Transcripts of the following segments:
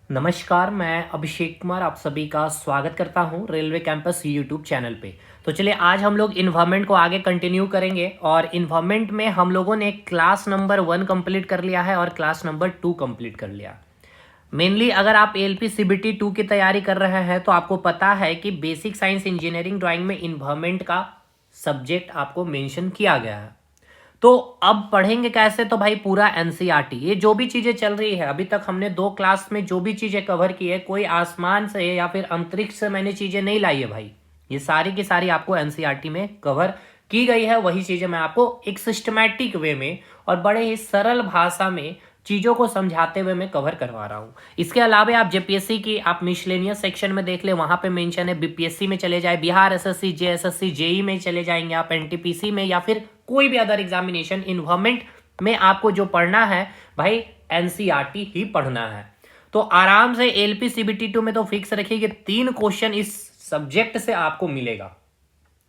नमस्कार, मैं अभिषेक कुमार आप सभी का स्वागत करता हूं रेलवे कैंपस यूट्यूब चैनल पे। तो चलिए आज हम लोग इन्वायरमेंट को आगे कंटिन्यू करेंगे और इन्वायरमेंट में हम लोगों ने क्लास नंबर 1 कंप्लीट कर लिया है और क्लास नंबर 2 कंप्लीट कर लिया। मेनली अगर आप एलपी सीबीटी 2 की तैयारी कर रहे हैं तो आपको पता है कि बेसिक साइंस इंजीनियरिंग ड्राइंग में इन्वायरमेंट का सब्जेक्ट आपको मेंशन किया गया है। तो अब पढ़ेंगे कैसे? तो भाई पूरा एनसीईआरटी, ये जो भी चीजें चल रही है अभी तक हमने 2 क्लास में जो भी चीजें कवर की है, कोई आसमान से या फिर अंतरिक्ष से मैंने चीजें नहीं लाई है भाई। ये सारी की सारी आपको एनसीईआरटी में कवर की गई है। वही चीजें मैं आपको एक सिस्टमैटिक वे में और बड़े ही सरल भाषा में चीजों को समझाते हुए मैं कवर करवा रहा हूँ। इसके अलावा आप जेपीएससी की आप मिसलेनियस सेक्शन में देख ले, वहां पे मेंशन है। बीपीएससी में चले जाए, बिहार एसएससी, जेएसएससी, जेई में चले जाएंगे आप, एनटीपीसी में या फिर कोई भी अदर एग्जामिनेशन, इन्वायरमेंट में आपको जो पढ़ना है भाई एनसीईआरटी ही पढ़ना है। तो आराम से एलपी सीबीटी 2 में तो फिक्स रखिए कि 3 क्वेश्चन इस सब्जेक्ट से आपको मिलेगा।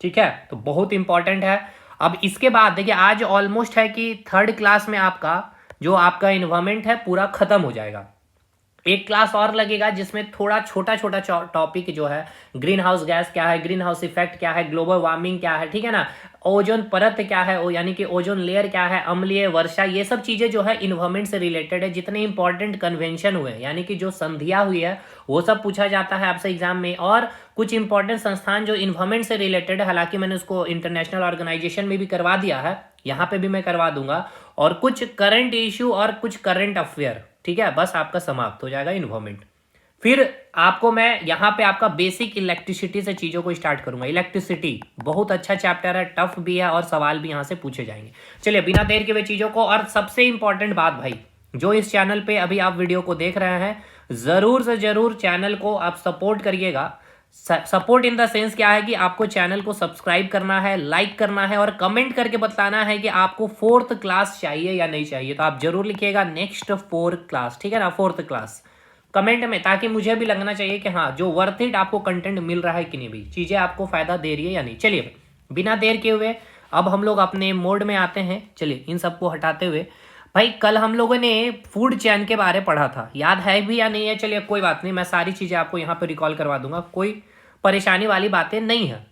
ठीक है, तो बहुत इंपॉर्टेंट है। अब इसके बाद देखिए आज ऑलमोस्ट है कि 3rd क्लास में आपका जो आपका इन्वायरमेंट है पूरा खत्म हो जाएगा। एक क्लास और लगेगा जिसमें थोड़ा छोटा छोटा टॉपिक जो है, ग्रीन हाउस गैस क्या है, ग्रीन हाउस इफेक्ट क्या है, ग्लोबल वार्मिंग क्या है, ठीक है ना, ओजोन परत क्या है, यानी कि ओजोन लेयर क्या है, अम्लीय वर्षा, ये सब चीजें जो है इन्वायरमेंट से रिलेटेड है। जितने इंपॉर्टेंट कन्वेंशन हुए यानी कि जो संधिया हुई है वो सब पूछा जाता है आपसे एग्जाम में। और कुछ इंपॉर्टेंट संस्थान जो इन्वायरमेंट से रिलेटेड है, हालांकि मैंने उसको इंटरनेशनल ऑर्गेनाइजेशन में भी करवा दिया है, यहाँ पे भी मैं करवा दूंगा। और कुछ करंट इश्यू और कुछ करंट अफेयर, ठीक है, बस आपका समाप्त हो जाएगा इन्वायरमेंट। फिर आपको मैं यहाँ पे आपका बेसिक इलेक्ट्रिसिटी से चीजों को स्टार्ट करूंगा। इलेक्ट्रिसिटी बहुत अच्छा चैप्टर है, टफ भी है और सवाल भी यहाँ से पूछे जाएंगे। चलिए बिना देर के वे चीजों को, और सबसे इंपॉर्टेंट बात भाई, जो इस चैनल पे अभी आप वीडियो को देख रहे हैं, जरूर से जरूर चैनल को आप सपोर्ट करिएगा। सपोर्ट इन द सेंस क्या है कि आपको चैनल को सब्सक्राइब करना है, लाइक करना है और कमेंट करके बताना है कि आपको 4th क्लास चाहिए या नहीं चाहिए। तो आप जरूर लिखिएगा नेक्स्ट 4 क्लास, ठीक है ना, 4th क्लास कमेंट में, ताकि मुझे भी लगना चाहिए कि हाँ जो वर्थ इट आपको कंटेंट मिल रहा है कि नहीं, भी चीजें आपको फायदा दे रही है या नहीं। चलिए बिना देर के हुए अब हम लोग अपने मोड में आते हैं। चलिए इन सबको हटाते हुए भाई, कल हम लोगों ने फूड चैन के बारे पढ़ा था, याद है भी या नहीं है? चलिए कोई बात नहीं, मैं सारी चीजें आपको यहाँ पे रिकॉल करवा दूंगा, कोई परेशानी वाली बातें नहीं है।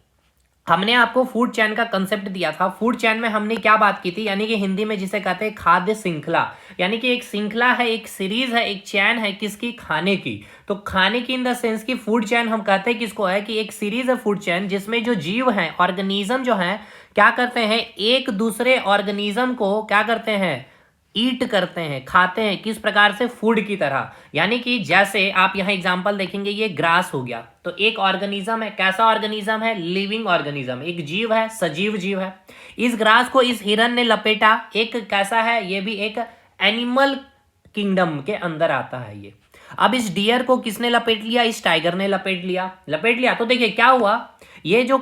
हमने आपको फूड चैन का कंसेप्ट दिया था। फूड चैन में हमने क्या बात की थी, यानी कि हिंदी में जिसे कहते हैं खाद्य श्रृंखला, यानी कि एक श्रृंखला है, एक सीरीज है, एक चैन है, किसकी? खाने की। तो खाने की इन द सेंस की फूड चैन हम कहते हैं किसको है कि एक सीरीज है फूड चैन, जिसमें जो जीव हैं, ऑर्गेनिज्म जो हैं, क्या करते हैं, एक दूसरे ऑर्गेनिज्म को क्या करते हैं, ईट करते हैं, खाते हैं, किस प्रकार से? फूड की तरह। यानी कि जैसे आप यहाँ एग्जांपल देखेंगे, ये ग्रास हो गया, तो एक ऑर्गेनिज्म है, कैसा ऑर्गेनिज्म है? लिविंग ऑर्गेनिज्म, एक जीव है, सजीव जीव है। इस ग्रास को इस हिरन ने लपेटा, एक कैसा है? ये भी एक एनिमल किंगडम के अंदर आता है ये। अब इस डियर को किसने लपेट लिया? इस टाइगर ने लपेट लिया, लपेट लिया। तो देखिए क्या हुआ, ये जो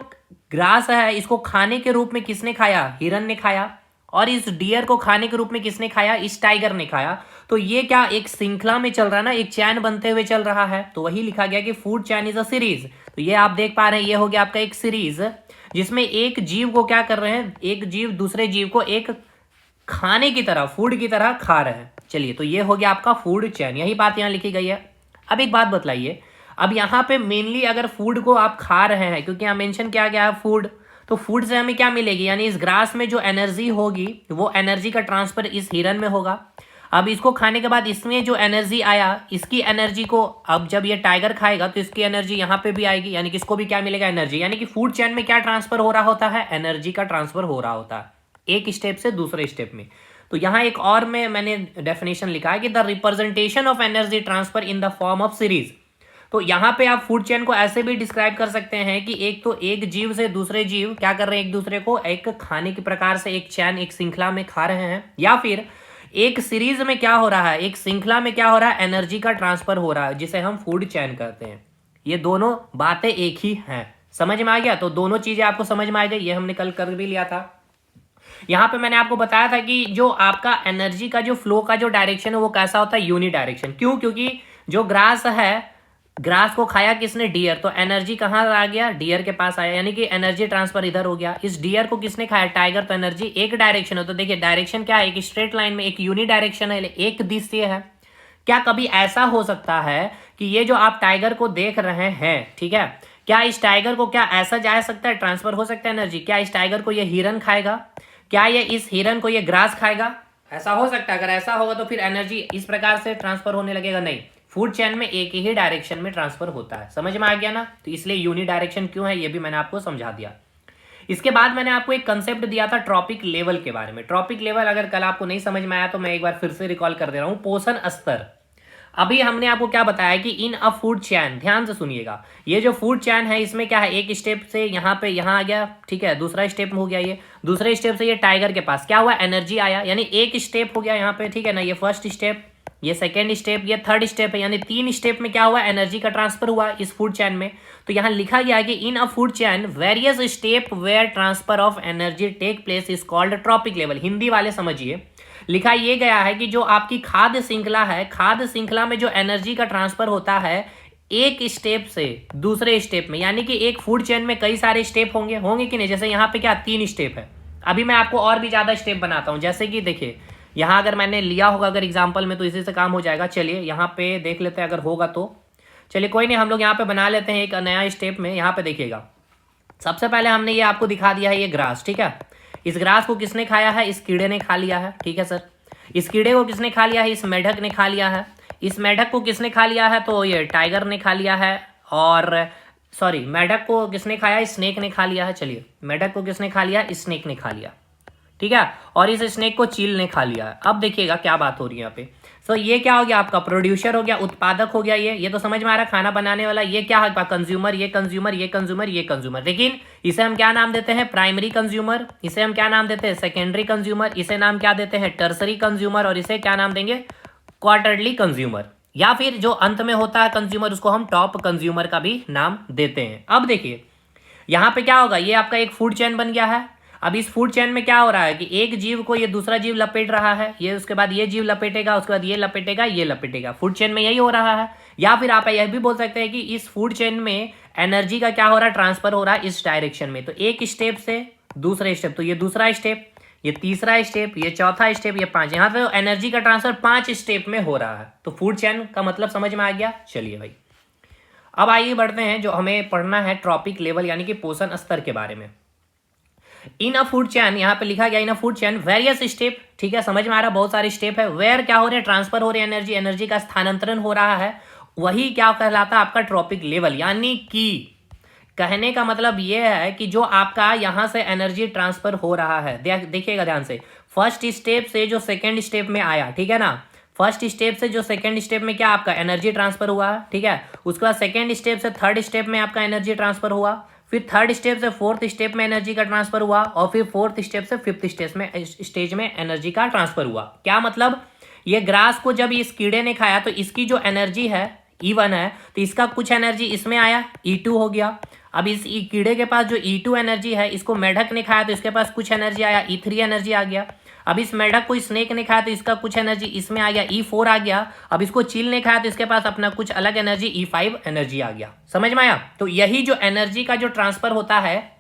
ग्रास है इसको खाने के रूप में किसने खाया? हिरन ने खाया। और इस डियर को खाने के रूप में किसने खाया? इस टाइगर ने खाया। तो ये क्या एक श्रृंखला में चल रहा है ना, एक चैन बनते हुए चल रहा है। तो वही लिखा गया कि food chain is a series. तो ये आप देख पा रहे हैं, ये हो गया आपका एक सीरीज, जिसमें एक जीव को क्या कर रहे हैं, एक जीव दूसरे जीव को एक खाने की तरह, फूड की तरह खा रहे हैं। चलिए, तो ये हो गया आपका फूड चैन, यही बात यहाँ लिखी गई है। अब एक बात बतलाइए, अब यहाँ पे मेनली अगर फूड को आप खा रहे हैं, क्योंकि यहाँ मेंशन किया गया है फूड, तो फूड से हमें क्या मिलेगी, यानी इस ग्रास में जो एनर्जी होगी वो एनर्जी का ट्रांसफर इस हिरन में होगा। अब इसको खाने के बाद इसमें जो एनर्जी आया, इसकी एनर्जी को अब जब ये टाइगर खाएगा तो इसकी एनर्जी यहाँ पे भी आएगी, यानी कि इसको भी क्या मिलेगा? एनर्जी। यानी कि फूड चैन में क्या ट्रांसफर हो रहा होता है? एनर्जी का ट्रांसफर हो रहा होता है, एक स्टेप से दूसरे स्टेप में। तो यहाँ एक और में मैंने डेफिनेशन लिखा है कि the representation of energy transfer in the form of series. तो यहाँ पे आप फूड चेन को ऐसे भी डिस्क्राइब कर सकते हैं कि एक तो एक जीव से दूसरे जीव क्या कर रहे हैं, एक दूसरे को एक खाने के प्रकार से एक चैन, एक श्रृंखला में खा रहे हैं, या फिर एक सीरीज में क्या हो रहा है, एक श्रृंखला में क्या हो रहा है, एनर्जी का ट्रांसफर हो रहा है, जिसे हम फूड चैन कहते हैं। ये दोनों बातें एक ही हैं, समझ में आ गया? तो दोनों चीजें आपको समझ में आ गई, ये हमने कल कर भी लिया था। यहाँ पे मैंने आपको बताया था कि जो आपका एनर्जी का जो फ्लो का जो डायरेक्शन है वो कैसा होता है? Uni direction. क्यों? क्योंकि जो ग्रास है, ग्रास को खाया किसने? डियर। तो एनर्जी कहाँ आ गया? डियर के पास आया, यानी कि एनर्जी ट्रांसफर इधर हो गया। इस डियर को किसने खाया? टाइगर। तो एनर्जी एक डायरेक्शन है, तो देखिए डायरेक्शन क्या है? एक स्ट्रेट लाइन में एक यूनि डायरेक्शन है, एक दिशा है। क्या कभी ऐसा हो सकता है कि ये जो आप टाइगर को देख रहे हैं, ठीक है, क्या इस टाइगर को क्या ऐसा जा सकता है, ट्रांसफर हो सकता है एनर्जी? क्या इस टाइगर को ये हिरन खाएगा? क्या ये इस हिरन को ये ग्रास खाएगा? ऐसा हो सकता है? अगर ऐसा होगा तो फिर एनर्जी इस प्रकार से ट्रांसफर होने लगेगा? नहीं, फूड चेन में एक ही डायरेक्शन में ट्रांसफर होता है। समझ में आ गया ना? तो इसलिए यूनि डायरेक्शन क्यों है ये भी मैंने आपको समझा दिया। इसके बाद मैंने आपको एक कंसेप्ट दिया था ट्रॉपिक लेवल के बारे में। ट्रॉपिक लेवल अगर कल आपको नहीं समझ में आया तो मैं एक बार फिर से रिकॉल कर दे रहा हूं। पोषण स्तर, अभी हमने आपको क्या बताया कि इन अ फूड चैन, ध्यान से सुनिएगा, ये जो फूड चैन है इसमें क्या है, एक स्टेप से यहाँ पे यहाँ आ गया, ठीक है, दूसरा स्टेप हो गया, ये दूसरे स्टेप से ये टाइगर के पास क्या हुआ, एनर्जी आया, यानी एक स्टेप हो गया यहाँ पे, ठीक है ना, ये फर्स्ट स्टेप, ये सेकेंड स्टेप, ये थर्ड स्टेप है, यानी 3 स्टेप में क्या हुआ, एनर्जी का ट्रांसफर हुआ इस फूड चैन में। तो यहाँ लिखा गया है कि in a food chain various step where transfer of energy take place is called trophic level. Hindi वाले समझिए, लिखा ये गया है कि जो आपकी खाद्य श्रृंखला है, खाद्य श्रृंखला में जो एनर्जी का ट्रांसफर होता है एक स्टेप से दूसरे स्टेप में, यानी कि एक फूड चेन में कई सारे स्टेप होंगे कि नहीं? जैसे यहाँ पे क्या 3 स्टेप है, अभी मैं आपको और भी ज्यादा स्टेप बनाता हूं। जैसे कि देखिए यहाँ अगर मैंने लिया होगा अगर एग्जाम्पल में तो इसी से काम हो जाएगा। चलिए यहाँ पे देख लेते हैं अगर होगा तो, चलिए कोई नहीं, हम लोग यहाँ पे बना लेते हैं एक नया स्टेप में। यहाँ पे देखिएगा, सबसे पहले हमने ये आपको दिखा दिया है ये ग्रास, ठीक है, इस ग्रास को किसने खाया है, इस कीड़े ने खा लिया है, ठीक है सर। इस कीड़े को किसने खा लिया है, इस मेढक ने खा लिया है। इस मेढक को किसने खा लिया है, तो ये टाइगर ने खा लिया है। और सॉरी, मेढक को किसने खाया, स्नेक ने खा लिया है। चलिए, मेढक को किसने खा लिया, स्नेक ने खा लिया, ठीक है, और इस स्नेक को चील ने खा लिया है। अब देखिएगा क्या बात हो रही है यहाँ पे। सो ये क्या हो गया आपका, प्रोड्यूसर हो गया, उत्पादक हो गया, ये तो समझ में आ रहा है, खाना बनाने वाला। ये क्या है, कंज्यूमर, ये कंज्यूमर, ये कंज्यूमर, ये कंज्यूमर। लेकिन इसे हम क्या नाम देते हैं, प्राइमरी कंज्यूमर, इसे हम क्या नाम देते हैं, सेकेंडरी कंज्यूमर, इसे नाम क्या देते हैं, टर्सरी कंज्यूमर, और इसे क्या नाम देंगे, क्वार्टरली कंज्यूमर, या फिर जो अंत में होता है कंज्यूमर उसको हम टॉप कंज्यूमर का भी नाम देते हैं। अब देखिए यहाँ पे क्या होगा, ये आपका एक फूड चेन बन गया है। अब इस फूड चेन में क्या हो रहा है कि एक जीव को ये दूसरा जीव लपेट रहा है, ये उसके बाद ये जीव लपेटेगा, उसके बाद ये लपेटेगा, ये लपेटेगा। फूड चेन में यही हो रहा है। या फिर आप यह भी बोल सकते हैं कि इस फूड चेन में एनर्जी का क्या हो रहा है, ट्रांसफर हो रहा है इस डायरेक्शन में। तो एक स्टेप से दूसरे स्टेप, तो ये दूसरा स्टेप, ये तीसरा स्टेप, ये चौथा स्टेप, ये 5, यहाँ पे एनर्जी का ट्रांसफर 5 स्टेप में हो रहा है। तो फूड चेन का मतलब समझ में आ गया। चलिए भाई, अब आइए बढ़ते हैं, जो हमें पढ़ना है ट्रॉपिक लेवल यानी कि पोषण स्तर के बारे में। इन अ फूड चैन, यहाँ पे लिखा गया in a food chain various step, ठीक है, समझ में आ रहा है, बहुत सारे स्टेप है। वेयर क्या हो रहे हैं, ट्रांसफर हो रहे हैं एनर्जी, एनर्जी का स्थानांतरण हो रहा है, वही क्या कहलाता है आपका ट्रॉपिक लेवल। यानी कि कहने का मतलब ये है कि जो आपका यहां से एनर्जी ट्रांसफर हो रहा है, देखिएगा ध्यान से, फर्स्ट स्टेप से जो सेकेंड स्टेप में आया, ठीक है ना, फर्स्ट स्टेप से जो सेकेंड स्टेप में क्या आपका एनर्जी ट्रांसफर हुआ है, ठीक है, उसके बाद सेकेंड स्टेप से थर्ड स्टेप में आपका एनर्जी ट्रांसफर हुआ, फिर थर्ड स्टेप से फोर्थ स्टेप में एनर्जी का ट्रांसफर हुआ, और फिर फोर्थ स्टेप से फिफ्थ स्टेज में एनर्जी का ट्रांसफर हुआ। क्या मतलब, ये ग्रास को जब इस कीड़े ने खाया तो इसकी जो एनर्जी है E1 है, तो इसका कुछ एनर्जी इसमें आया, E2 हो गया। अब इस कीड़े के पास जो E2 एनर्जी है, इसको मेढक ने खाया तो इसके पास कुछ एनर्जी आया, E3 एनर्जी आ गया। अब इस मेढक को स्नेक ने खाया तो इसका कुछ एनर्जी इसमें आ गया, E4 आ गया। अब इसको चील ने खाया तो इसके पास अपना कुछ अलग एनर्जी E5 एनर्जी आ गया। समझ में आया? तो यही जो एनर्जी का जो ट्रांसफर होता है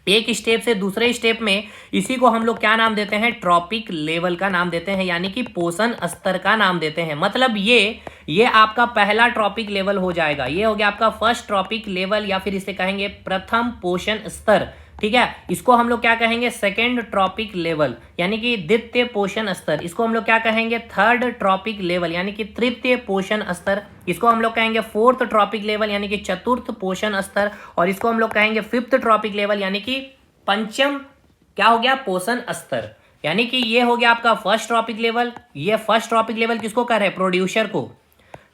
एक स्टेप से दूसरे स्टेप में, इसी को हम लोग क्या नाम देते हैं, ट्रॉपिक लेवल का नाम देते हैं, यानी कि पोषण स्तर का नाम देते हैं। मतलब ये आपका पहला ट्रॉपिक लेवल हो जाएगा, ये हो गया आपका फर्स्ट ट्रॉपिक लेवल, या फिर इसे कहेंगे प्रथम पोषण स्तर, ठीक है। इसको हम लोग क्या कहेंगे, सेकेंड ट्रॉपिक लेवल, यानी कि द्वितीय पोषण स्तर। इसको हम लोग क्या कहेंगे, थर्ड ट्रॉपिक लेवल, यानी कि तृतीय पोषण स्तर। इसको हम लोग कहेंगे फोर्थ ट्रॉपिक लेवल, यानी कि चतुर्थ पोषण स्तर। और इसको हम लोग कहेंगे फिफ्थ ट्रॉपिक लेवल, यानी कि पंचम क्या हो गया, पोषण स्तर। यानी कि ये हो गया आपका फर्स्ट ट्रॉपिक लेवल। ये फर्स्ट ट्रॉपिक लेवल किसको कह रहे हैं, प्रोड्यूसर को।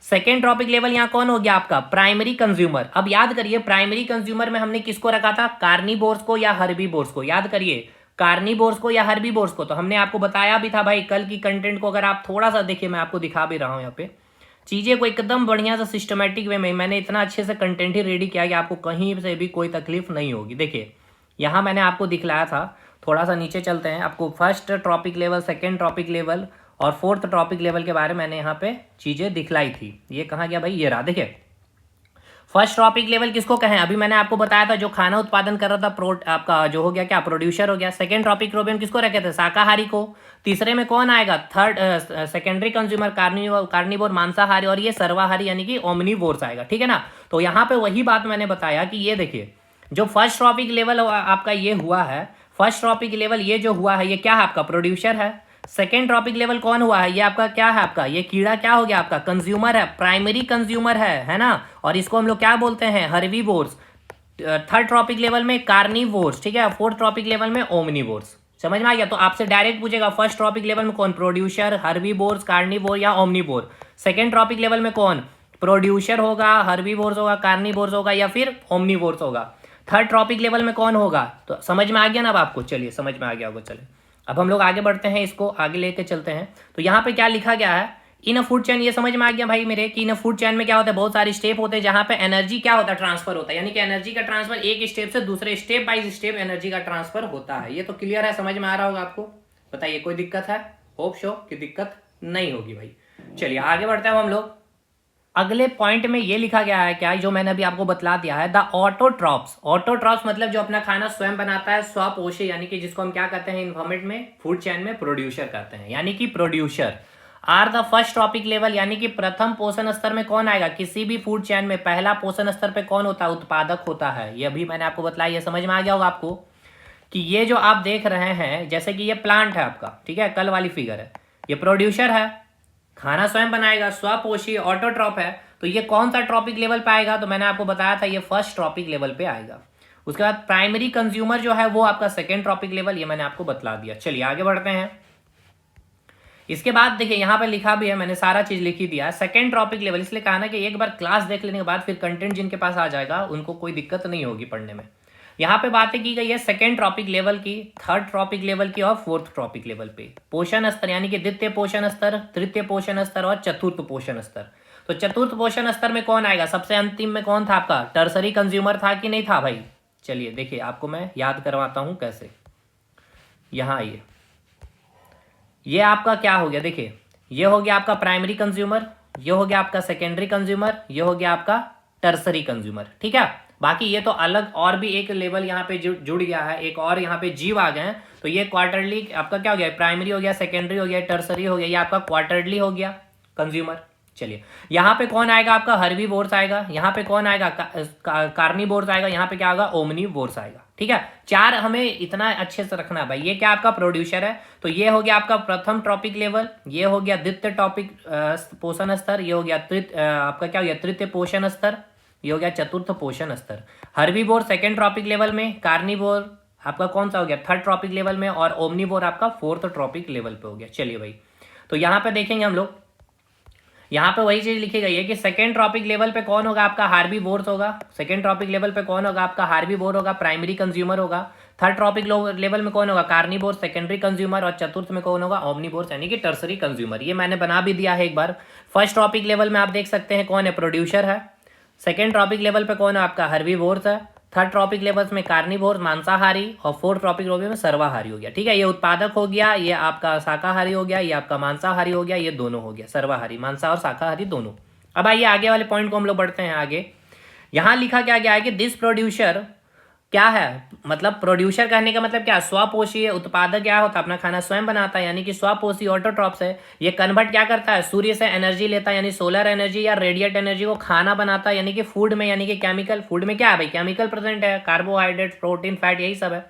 सेकेंड ट्रॉपिक लेवल यहाँ कौन हो गया आपका, प्राइमरी कंज्यूमर। अब याद करिए, प्राइमरी कंज्यूमर में हमने किसको रखा था, कार्निवोर्स को या हर्बीवोर्स को। याद करिए, कार्निवोर्स को या हर्बीवोर्स को। तो हमने आपको बताया भी था भाई, कल की कंटेंट को अगर आप थोड़ा सा देखिए, मैं आपको दिखा भी रहा हूँ यहाँ पे चीजें को एकदम बढ़िया सा सिस्टमेटिक वे में मैंने इतना अच्छे से कंटेंट ही रेडी किया कि आपको कहीं से भी कोई तकलीफ नहीं होगी। देखिए यहाँ मैंने आपको दिखलाया था, थोड़ा सा नीचे चलते हैं, आपको first trophic level, second trophic level और फोर्थ ट्रॉपिक लेवल के बारे में मैंने यहाँ पे चीजें दिखलाई थी। ये कहाँ गया भाई, ये रहा। देखिए फर्स्ट ट्रॉपिक लेवल किसको कहें? अभी मैंने आपको बताया था जो खाना उत्पादन कर रहा था आपका जो हो गया क्या, प्रोड्यूसर हो गया। सेकंड ट्रॉपिक लेवल किसको रखे थे? शाकाहारी को। तीसरे में कौन आएगा? थर्ड सेकेंडरी कंज्यूमर, कार्निवोर मांसाहारी, और ये सर्वाहारी यानी कि ओमनीवोर्स आएगा, ठीक है ना। तो यहाँ पे वही बात मैंने बताया कि ये देखिए जो फर्स्ट ट्रॉपिक लेवल आपका ये हुआ है, फर्स्ट ट्रॉपिक लेवल ये जो हुआ है ये क्या है? आपका प्रोड्यूसर है। सेकेंड ट्रॉपिक लेवल कौन हुआ है? ये आपका क्या है? आपका ये कीड़ा क्या हो गया? आपका कंज्यूमर है, प्राइमरी कंज्यूमर है ना। और इसको हम लोग क्या बोलते हैं? हर्बीवोर्स। थर्ड ट्रॉपिक लेवल में कार्निवोर्स, ठीक है। फोर्थ ट्रॉपिक लेवल में ओमनीवोर्स। समझ में आ गया? तो आपसे डायरेक्ट पूछेगा फर्स्ट ट्रॉपिक लेवल में कौन? प्रोड्यूसर, हर्बीवोर्स, कार्निवोर या ओमनीवोर। सेकेंड ट्रॉपिक लेवल में कौन? प्रोड्यूसर होगा, हर्बीवोर्स होगा, कार्निवोर्स होगा या फिर ओमनीवोर्स होगा। थर्ड ट्रॉपिक लेवल में कौन होगा? तो समझ में आ गया ना अब आपको? चलिए समझ में आ गया होगा। चलिए अब हम लोग आगे बढ़ते हैं, इसको आगे लेके चलते हैं। तो यहाँ पे क्या लिखा गया है? इन अ फूड चेन, ये समझ में आ गया भाई मेरे कि इन अ फूड चेन में क्या होता है? बहुत सारे स्टेप होते हैं जहाँ पे एनर्जी क्या होता है? ट्रांसफर होता है, यानी कि एनर्जी का ट्रांसफर एक स्टेप से दूसरे, स्टेप बाय स्टेप एनर्जी का ट्रांसफर होता है। ये तो क्लियर है, समझ में आ रहा होगा आपको? बताइए कोई दिक्कत है? होप शो कि दिक्कत नहीं होगी भाई। चलिए आगे बढ़ते हैं हम लोग। अगले पॉइंट में ये लिखा गया है क्या, जो मैंने अभी आपको बतला दिया है, द ऑटोट्रॉप्स। ऑटोट्रॉप्स मतलब जो अपना खाना स्वयं बनाता है, स्वपोषी, यानी कि जिसको हम क्या कहते हैं इन्वायरमेंट में, फूड चेन में प्रोड्यूसर कहते हैं, यानी कि producer are the first trophic level, यानी कि प्रथम पोषण स्तर में कौन आएगा? किसी भी फूड चेन में पहला पोषण स्तर पे कौन होता है? उत्पादक होता है। ये अभी मैंने आपको बतलाया, ये समझ में आ गया होगा आपको कि ये जो आप देख रहे हैं, जैसे कि ये प्लांट है आपका, ठीक है, कल वाली फिगर है, ये प्रोड्यूसर है, खाना स्वयं बनाएगा, स्वपोषी, ऑटोट्रॉप है। तो ये कौन सा ट्रॉपिक लेवल पे आएगा? तो मैंने आपको बताया था ये फर्स्ट ट्रॉपिक लेवल पे आएगा। उसके बाद प्राइमरी कंज्यूमर जो है वो आपका सेकेंड ट्रॉपिक लेवल, ये मैंने आपको बतला दिया। चलिए आगे बढ़ते हैं। इसके बाद देखिए यहाँ पे लिखा भी है, मैंने सारा चीज लिखी दिया। सेकेंड ट्रॉपिक लेवल इसलिए कहा ना कि एक बार क्लास देख लेने के बाद फिर कंटेंट जिनके पास आ जाएगा उनको कोई दिक्कत नहीं होगी पढ़ने में। यहाँ पे बातें की गई है सेकेंड ट्रॉपिक लेवल की, थर्ड ट्रॉपिक लेवल की और फोर्थ ट्रॉपिक लेवल पे। पोषण स्तर यानी कि द्वितीय पोषण स्तर, तृतीय पोषण स्तर और चतुर्थ पोषण स्तर। तो चतुर्थ पोषण स्तर में कौन आएगा? सबसे अंतिम में कौन था आपका? टर्सरी कंज्यूमर था कि नहीं था भाई? चलिए देखिए आपको मैं याद करवाता हूं कैसे। यहां आइए, ये आपका क्या हो गया? देखिए ये हो गया आपका प्राइमरी कंज्यूमर, ये हो गया आपका सेकेंडरी कंज्यूमर, ये हो गया आपका टर्सरी कंज्यूमर, ठीक है। बाकी ये तो अलग और भी एक लेवल यहाँ पे जुड़ गया है, एक और यहाँ पे जीव आ गए हैं। तो ये क्वार्टरली आपका क्या हो गया? प्राइमरी हो गया, सेकेंडरी हो गया, टर्सरी हो गया, ये आपका क्वार्टरली हो गया कंज्यूमर। चलिए यहाँ पे कौन आएगा? आपका हर्बीवोर्स आएगा। यहाँ पे कौन आएगा? कार्निवोर्स आएगा। यहाँ पे क्या होगा? ओमनीवोर्स आएगा, ठीक है। चार हमें इतना अच्छे से रखना है भाई। ये क्या आपका प्रोड्यूसर है, तो ये हो गया आपका प्रथम ट्रॉपिक लेवल, ये हो गया द्वितीय टॉपिक पोषण स्तर, ये हो गया आपका क्या हो गया? तृतीय पोषण स्तर, ये हो गया चतुर्थ पोषण स्तर। हर्बीवोर सेकेंड ट्रॉपिक लेवल में, कार्निवोर आपका कौन सा हो गया? थर्ड ट्रॉपिक लेवल में, और ओमनीवोर आपका फोर्थ ट्रॉपिक लेवल पे हो गया। चलिए भाई, तो यहाँ पे देखेंगे हम लोग, यहाँ पे वही चीज लिखी गई है कि सेकेंड ट्रॉपिक लेवल पे कौन होगा? आपका हार्बीवोर्स होगा। सेकेंड ट्रॉपिक लेवल पे कौन होगा? आपका हार्बीवोर होगा, प्राइमरी कंज्यूमर होगा। थर्ड ट्रॉपिक लेवल में कौन होगा? कार्निवोर, सेकेंडरी कंज्यूमर, और चतुर्थ में कौन होगा? ओमनीवोर्स यानी कि टर्सरी कंज्यूमर। ये मैंने बना भी दिया है एक बार। फर्स्ट ट्रॉपिक लेवल में आप देख सकते हैं कौन है? प्रोड्यूसर है। सेकेंड ट्रॉपिक लेवल पे कौन है? आपका हर्बीवोर्स है। थर्ड ट्रॉपिक लेवल में कार्निवोर मांसाहारी, और फोर्थ ट्रॉपिक लेवल में सर्वाहारी हो गया, ठीक है। ये उत्पादक हो गया, ये आपका शाकाहारी हो गया, ये आपका मांसाहारी हो गया, ये दोनों हो गया सर्वाहारी, मांसा और शाकाहारी दोनों। अब आइए आगे वाले पॉइंट को हम लोग बढ़ते हैं आगे। यहाँ लिखा क्या गया है कि दिस प्रोड्यूसर क्या है? मतलब प्रोड्यूसर कहने का मतलब क्या? स्वपोषी उत्पादक क्या होता है? अपना खाना स्वयं बनाता है, यानी कि स्वपोषी ऑटोट्रॉप्स है। ये कन्वर्ट क्या करता है? सूर्य से एनर्जी लेता है, यानी सोलर एनर्जी या रेडिएट एनर्जी को खाना बनाता है, यानी कि फूड में, यानी कि केमिकल। फूड में क्या है भाई? केमिकल प्रेजेंट है, कार्बोहाइड्रेट, प्रोटीन, फैट, यही सब है।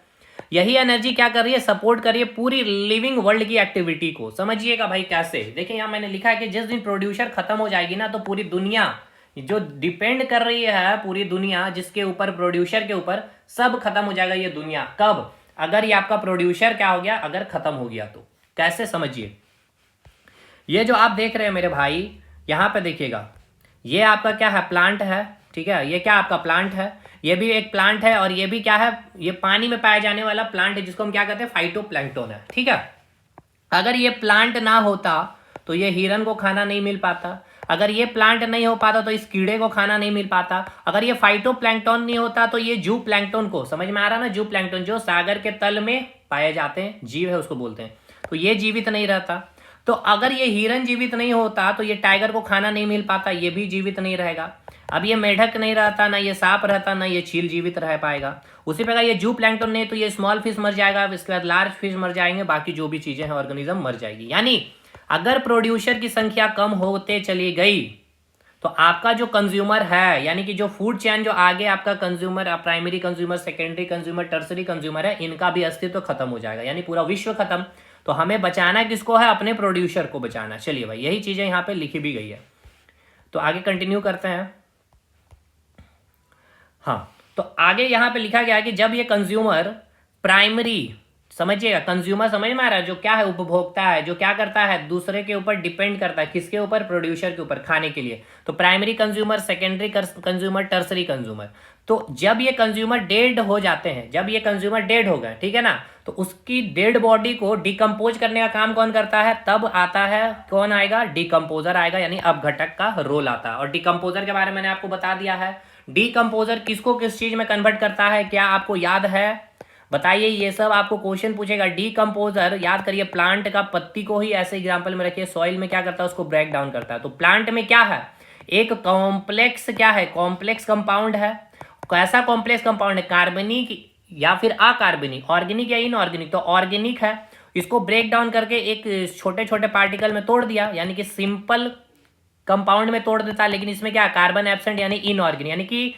यही एनर्जी क्या कर रही है? सपोर्ट कर रही है पूरी लिविंग वर्ल्ड की एक्टिविटी को। समझिएगा भाई कैसे। देखिए यहाँ मैंने लिखा है कि जिस दिन प्रोड्यूसर खत्म हो जाएगी ना, तो पूरी दुनिया जो डिपेंड कर रही है, पूरी दुनिया जिसके ऊपर, प्रोड्यूसर के ऊपर, सब खत्म हो जाएगा ये दुनिया। कब? अगर ये आपका प्रोड्यूसर क्या हो गया? अगर खत्म हो गया तो। कैसे? समझिए, ये जो आप देख रहे हैं मेरे भाई, यहां पे देखिएगा, ये आपका क्या है? प्लांट है, ठीक है। ये क्या आपका? प्लांट है। ये भी एक प्लांट है, और ये भी क्या है? ये पानी में पाया जाने वाला प्लांट है, जिसको हम क्या कहते हैं? फाइटोप्लैंक्टन है, ठीक है। अगर ये प्लांट ना होता तो ये हिरन को खाना नहीं मिल पाता। अगर ये प्लांट नहीं हो पाता तो इस कीड़े को खाना नहीं मिल पाता। अगर ये फाइटोप्लैंक्टन नहीं होता तो ये जू प्लैंक्टन को, समझ में आ रहा ना? जू प्लैंक्टन जो सागर के तल में पाए जाते हैं, जीव है उसको बोलते हैं, तो ये जीवित नहीं रहता। तो अगर ये हिरन जीवित नहीं होता तो ये टाइगर को खाना नहीं मिल पाता, ये भी जीवित नहीं रहेगा। अब ये मेढक नहीं रहता, ना ये सांप रहता, ना ये चील जीवित रह पाएगा। उसी प्रकार ये जू प्लैंकटन नहीं तो ये स्मॉल फिश मर जाएगा, इसके बाद लार्ज फिश मर जाएंगे, बाकी जो भी चीजें हैं ऑर्गेनिज्म मर जाएगी। यानी अगर प्रोड्यूसर की संख्या कम होते चली गई तो आपका जो कंज्यूमर है, यानी कि जो फूड चेन जो आगे आपका consumer, primary consumer, secondary consumer, tertiary consumer है, इनका भी अस्तित्व खत्म हो जाएगा, यानी पूरा विश्व खत्म। तो हमें बचाना किसको है? अपने प्रोड्यूसर को बचाना। चलिए भाई, यही चीजें यहाँ पे लिखी भी गई है। तो आगे कंटिन्यू करते हैं। हाँ, तो आगे यहाँ पे लिखा गया है कि जब ये कंज्यूमर प्राइमरी, समझिएगा, कंज्यूमर समझ में आ रहा है, जो क्या है? उपभोक्ता है, जो क्या करता है? दूसरे के ऊपर डिपेंड करता है, किसके ऊपर? प्रोड्यूसर के ऊपर, खाने के लिए। तो primary consumer, secondary consumer, tertiary consumer. तो जब ये कंज्यूमर डेड हो जाते हैं, जब ये कंज्यूमर डेड हो गए, ठीक है ना, तो उसकी डेड बॉडी को डिकम्पोज करने का काम कौन करता है? तब आता है, कौन आएगा? डिकम्पोजर आएगा, यानी अपघटक का रोल आता है। और डिकम्पोजर के बारे में मैंने आपको बता दिया है। डिकम्पोजर किसको किस चीज में कन्वर्ट करता है, क्या आपको याद है? बताइए, ये सब आपको क्वेश्चन पूछेगा। डीकम्पोजर, याद करिए, प्लांट का पत्ती को ही ऐसे एग्जांपल में रखिए, सॉइल में क्या करता है? उसको ब्रेक डाउन करता है। तो प्लांट में क्या है? एक कॉम्प्लेक्स, क्या है? कॉम्प्लेक्स कंपाउंड है। कैसा कॉम्प्लेक्स कंपाउंड है? कार्बनिक या फिर अकार्बनिक, ऑर्गेनिक या इनऑर्गेनिक? तो ऑर्गेनिक है। इसको ब्रेक डाउन करके एक छोटे छोटे पार्टिकल में तोड़ दिया, यानी कि सिंपल कंपाउंड में तोड़ देता है, लेकिन इसमें क्या? कार्बन एब्सेंट, यानी इनऑर्गेनिक, यानी कि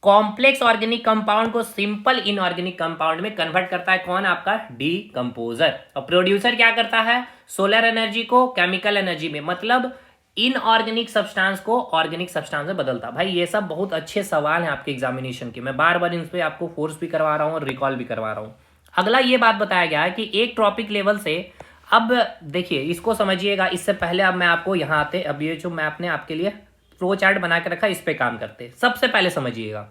कॉम्प्लेक्स ऑर्गेनिक कंपाउंड को सिंपल इनऑर्गेनिक कंपाउंड में कन्वर्ट करता है कौन? आपका डीकंपोजर। और प्रोड्यूसर क्या करता है? सोलर एनर्जी को केमिकल एनर्जी में, मतलब इनऑर्गेनिक सब्सटेंस को ऑर्गेनिक सब्सटेंस में बदलता। भाई ये सब बहुत अच्छे सवाल हैं आपके एग्जामिनेशन के, मैं बार बार इन पे आपको फोर्स भी करवा रहा हूँ और रिकॉल भी करवा रहा हूँ। अगला ये बात बताया गया है कि एक टॉपिक लेवल से, अब देखिए इसको समझिएगा। इससे पहले अब मैं आपको यहाँ आते, अब ये जो मैं अपने आपके लिए फ्लो चार्ट बना के रखा, इस पे काम करते। सबसे पहले समझिएगा,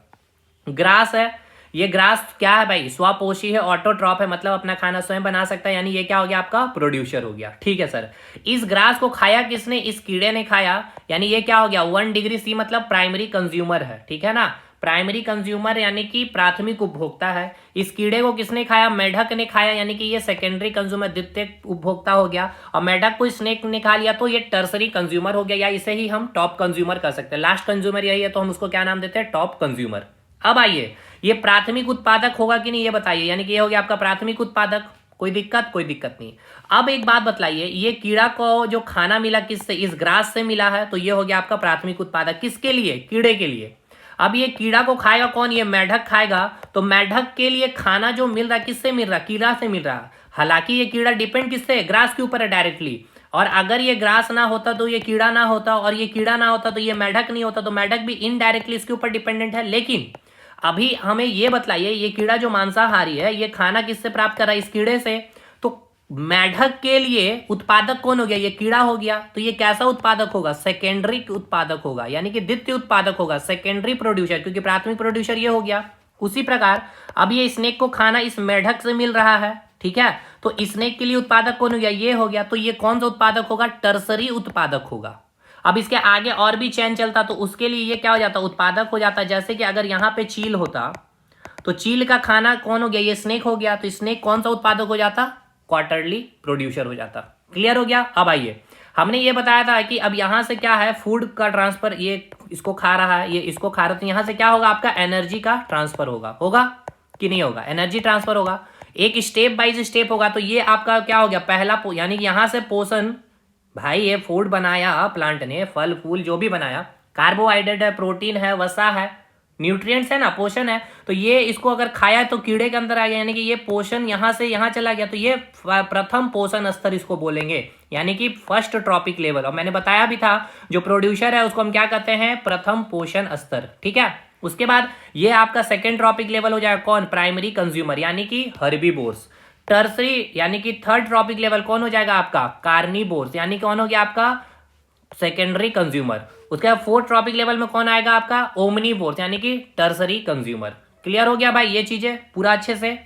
ग्रास है। ये ग्रास क्या है भाई? स्वपोषी है, ऑटोट्रॉप है, मतलब अपना खाना स्वयं बना सकता है, यानी ये क्या हो गया? आपका प्रोड्यूसर हो गया। ठीक है सर, इस ग्रास को खाया किसने? इस कीड़े ने खाया, यानी ये क्या हो गया? 1 डिग्री सी, मतलब प्राइमरी कंज्यूमर है। ठीक है ना, प्राइमरी कंज्यूमर यानी कि प्राथमिक उपभोक्ता है। इस कीड़े को किसने खाया? मेढक ने खाया, यानी कि ये सेकेंडरी कंज्यूमर, द्वितीय उपभोक्ता हो गया। और मेढक को स्नेक ने खा लिया, तो ये टर्सरी कंज्यूमर हो गया, या इसे ही हम टॉप कंज्यूमर कर सकते हैं। लास्ट कंज्यूमर यही है, तो हम उसको क्या नाम देते हैं? Top consumer. अब आइए, ये प्राथमिक उत्पादक होगा कि नहीं, ये बताइए। यानी कि ये हो गया आपका प्राथमिक उत्पादक। कोई दिक्कत? कोई दिक्कत नहीं। अब एक बात बतलाइए, ये कीड़ा को जो खाना मिला किससे? इस ग्रास से मिला है, तो ये हो गया आपका प्राथमिक उत्पादक। किसके लिए? कीड़े के लिए। अब ये कीड़ा को खाएगा कौन? ये मेढक खाएगा। तो मेढक के लिए खाना जो मिल रहा है किससे मिल रहा है? कीड़ा से मिल रहा है। हालांकि ये कीड़ा डिपेंड किससे है? ग्रास के ऊपर है डायरेक्टली। और अगर ये ग्रास ना होता तो ये कीड़ा ना होता, और ये कीड़ा ना होता तो ये मेढक नहीं होता, तो मेढक भी इनडायरेक्टली इसके ऊपर डिपेंडेंट है। लेकिन अभी हमें ये बतलाइए, ये कीड़ा जो मांसाहारी है, ये खाना किससे प्राप्त कर रहा है? इस कीड़े से। तो मेढक के लिए उत्पादक कौन हो गया? ये कीड़ा हो गया। तो ये कैसा उत्पादक होगा? सेकेंडरी उत्पादक होगा, यानी कि द्वितीय उत्पादक होगा, सेकेंडरी प्रोड्यूसर, क्योंकि प्राथमिक प्रोड्यूसर ये हो गया। उसी प्रकार अब ये स्नेक को खाना इस मेढक से मिल रहा है, ठीक है, तो स्नेक के लिए उत्पादक कौन हो गया? ये हो गया। तो ये कौन सा उत्पादक होगा? टर्सरी उत्पादक होगा। अब इसके आगे और भी चैन चलता तो उसके लिए ये क्या हो जाता? उत्पादक हो जाता। जैसे कि अगर यहाँ पे चील होता तो चील का खाना कौन हो गया? ये स्नेक हो गया। तो स्नेक कौन सा उत्पादक हो जाता? क्वार्टरली प्रोड्यूसर हो जाता। क्लियर हो गया? अब आइए, हमने ये बताया था कि अब यहां से क्या है? फूड का ट्रांसफर, ये इसको खा रहा है, ये इसको खा रहा है, तो यहां से क्या होगा? आपका एनर्जी का ट्रांसफर होगा कि नहीं होगा? एनर्जी ट्रांसफर होगा, एक स्टेप बाइज स्टेप होगा। तो ये आपका क्या हो गया? पहला, यानी कि यहां से पोषण, भाई ये फूड बनाया प्लांट ने, फल फूल जो भी बनाया, कार्बोहाइड्रेट है, प्रोटीन है, वसा है, न्यूट्रिएंट्स है ना, पोषण है। तो ये इसको अगर खाया तो कीड़े के अंदर आ गया, यानी कि ये पोषण यहां से यहां चला गया, तो ये प्रथम पोषण स्तर इसको बोलेंगे, यानी कि फर्स्ट ट्रॉपिक लेवल। और मैंने बताया भी था, जो प्रोड्यूसर है उसको हम क्या कहते हैं? प्रथम पोषण स्तर। ठीक है, उसके बाद ये आपका सेकेंड ट्रॉपिक लेवल हो जाएगा कौन? प्राइमरी कंज्यूमर, यानी कि हर्बीवोर्स। टर्सरी यानी कि थर्ड ट्रॉपिक लेवल कौन हो जाएगा? आपका कार्निवोर्स, यानी कौन हो गया? आपका सेकेंडरी कंज्यूमर। उसके बाद फोर्थ ट्रॉपिक लेवल में कौन आएगा? आपका ओमनीवोर्स, यानी कि टर्सरी कंज्यूमर। क्लियर हो गया भाई ये चीजें पूरा अच्छे से?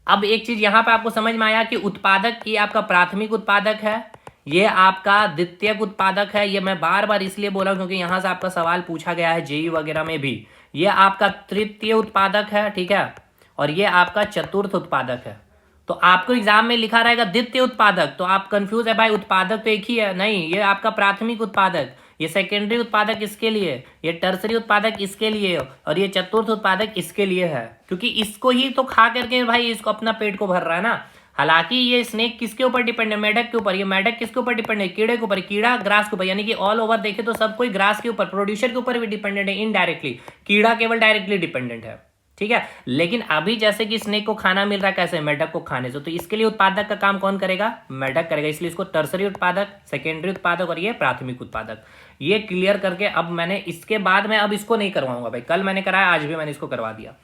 अब एक चीज यहां पे आपको समझ में आया कि उत्पादक, ये आपका प्राथमिक उत्पादक है, ये आपका द्वितीयक उत्पादक है। ये मैं बार बार इसलिए बोला क्योंकि यहां से आपका सवाल पूछा गया है जेईई वगैरह में भी। ये आपका तृतीय उत्पादक है, ठीक है, और ये आपका चतुर्थ उत्पादक है। तो तो आपको एग्जाम में लिखा रहेगा द्वितीय उत्पादक, तो आप कंफ्यूज है भाई, उत्पादक तो एक ही है, नहीं, ये आपका प्राथमिक उत्पादक, ये सेकेंडरी उत्पादक इसके लिए, ये टर्सरी उत्पादक इसके लिए, और ये चतुर्थ उत्पादक इसके लिए है, क्योंकि इसको ही तो खा करके भाई इसको अपना पेट को भर रहा है ना। हालांकि ये स्नेक किसके ऊपर डिपेंड है, मेढक के ऊपर, ये मेढक किसके ऊपर डिपेंड है, कीड़े के ऊपर, कीड़ा ग्रास के ऊपर, यानी कि ऑल ओवर देखे तो सब कोई ग्रास के ऊपर, प्रोड्यूसर के ऊपर भी डिपेंडेंट है इनडायरेक्टली, कीड़ा केवल डायरेक्टली डिपेंडेंट है, ठीक है। लेकिन अभी जैसे कि स्नेक को खाना मिल रहा है कैसे, मेढक को खाने से, तो इसके लिए उत्पादक का काम कौन करेगा, मेढक करेगा, इसलिए इसको टर्सरी उत्पादक, सेकेंडरी उत्पादक और ये प्राथमिक उत्पादक। ये क्लियर करके अब मैंने इसके बाद में अब इसको नहीं करवाऊंगा भाई, कल मैंने कराया, आज भी मैंने इसको करवा दिया।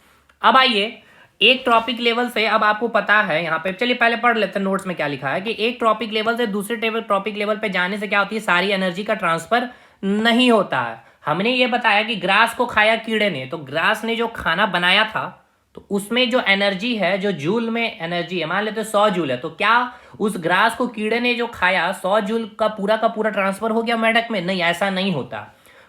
अब आइए एक टॉपिक लेवल से, अब आपको पता है यहाँ पे, चलिए पहले पढ़ लेते हैं नोट्स में क्या लिखा है, कि एक टॉपिक लेवल से दूसरे टॉपिक लेवल पे जाने से क्या होती है, सारी एनर्जी का ट्रांसफर नहीं होता है। हमने ये बताया कि ग्रास को खाया कीड़े ने, तो ग्रास ने जो खाना बनाया था तो उसमें जो एनर्जी है, जो जूल में एनर्जी है, मान लेते 100 जूल है, तो क्या उस ग्रास को कीड़े ने जो खाया 100 जूल का पूरा ट्रांसफर हो गया मेढक में, नहीं, ऐसा नहीं होता।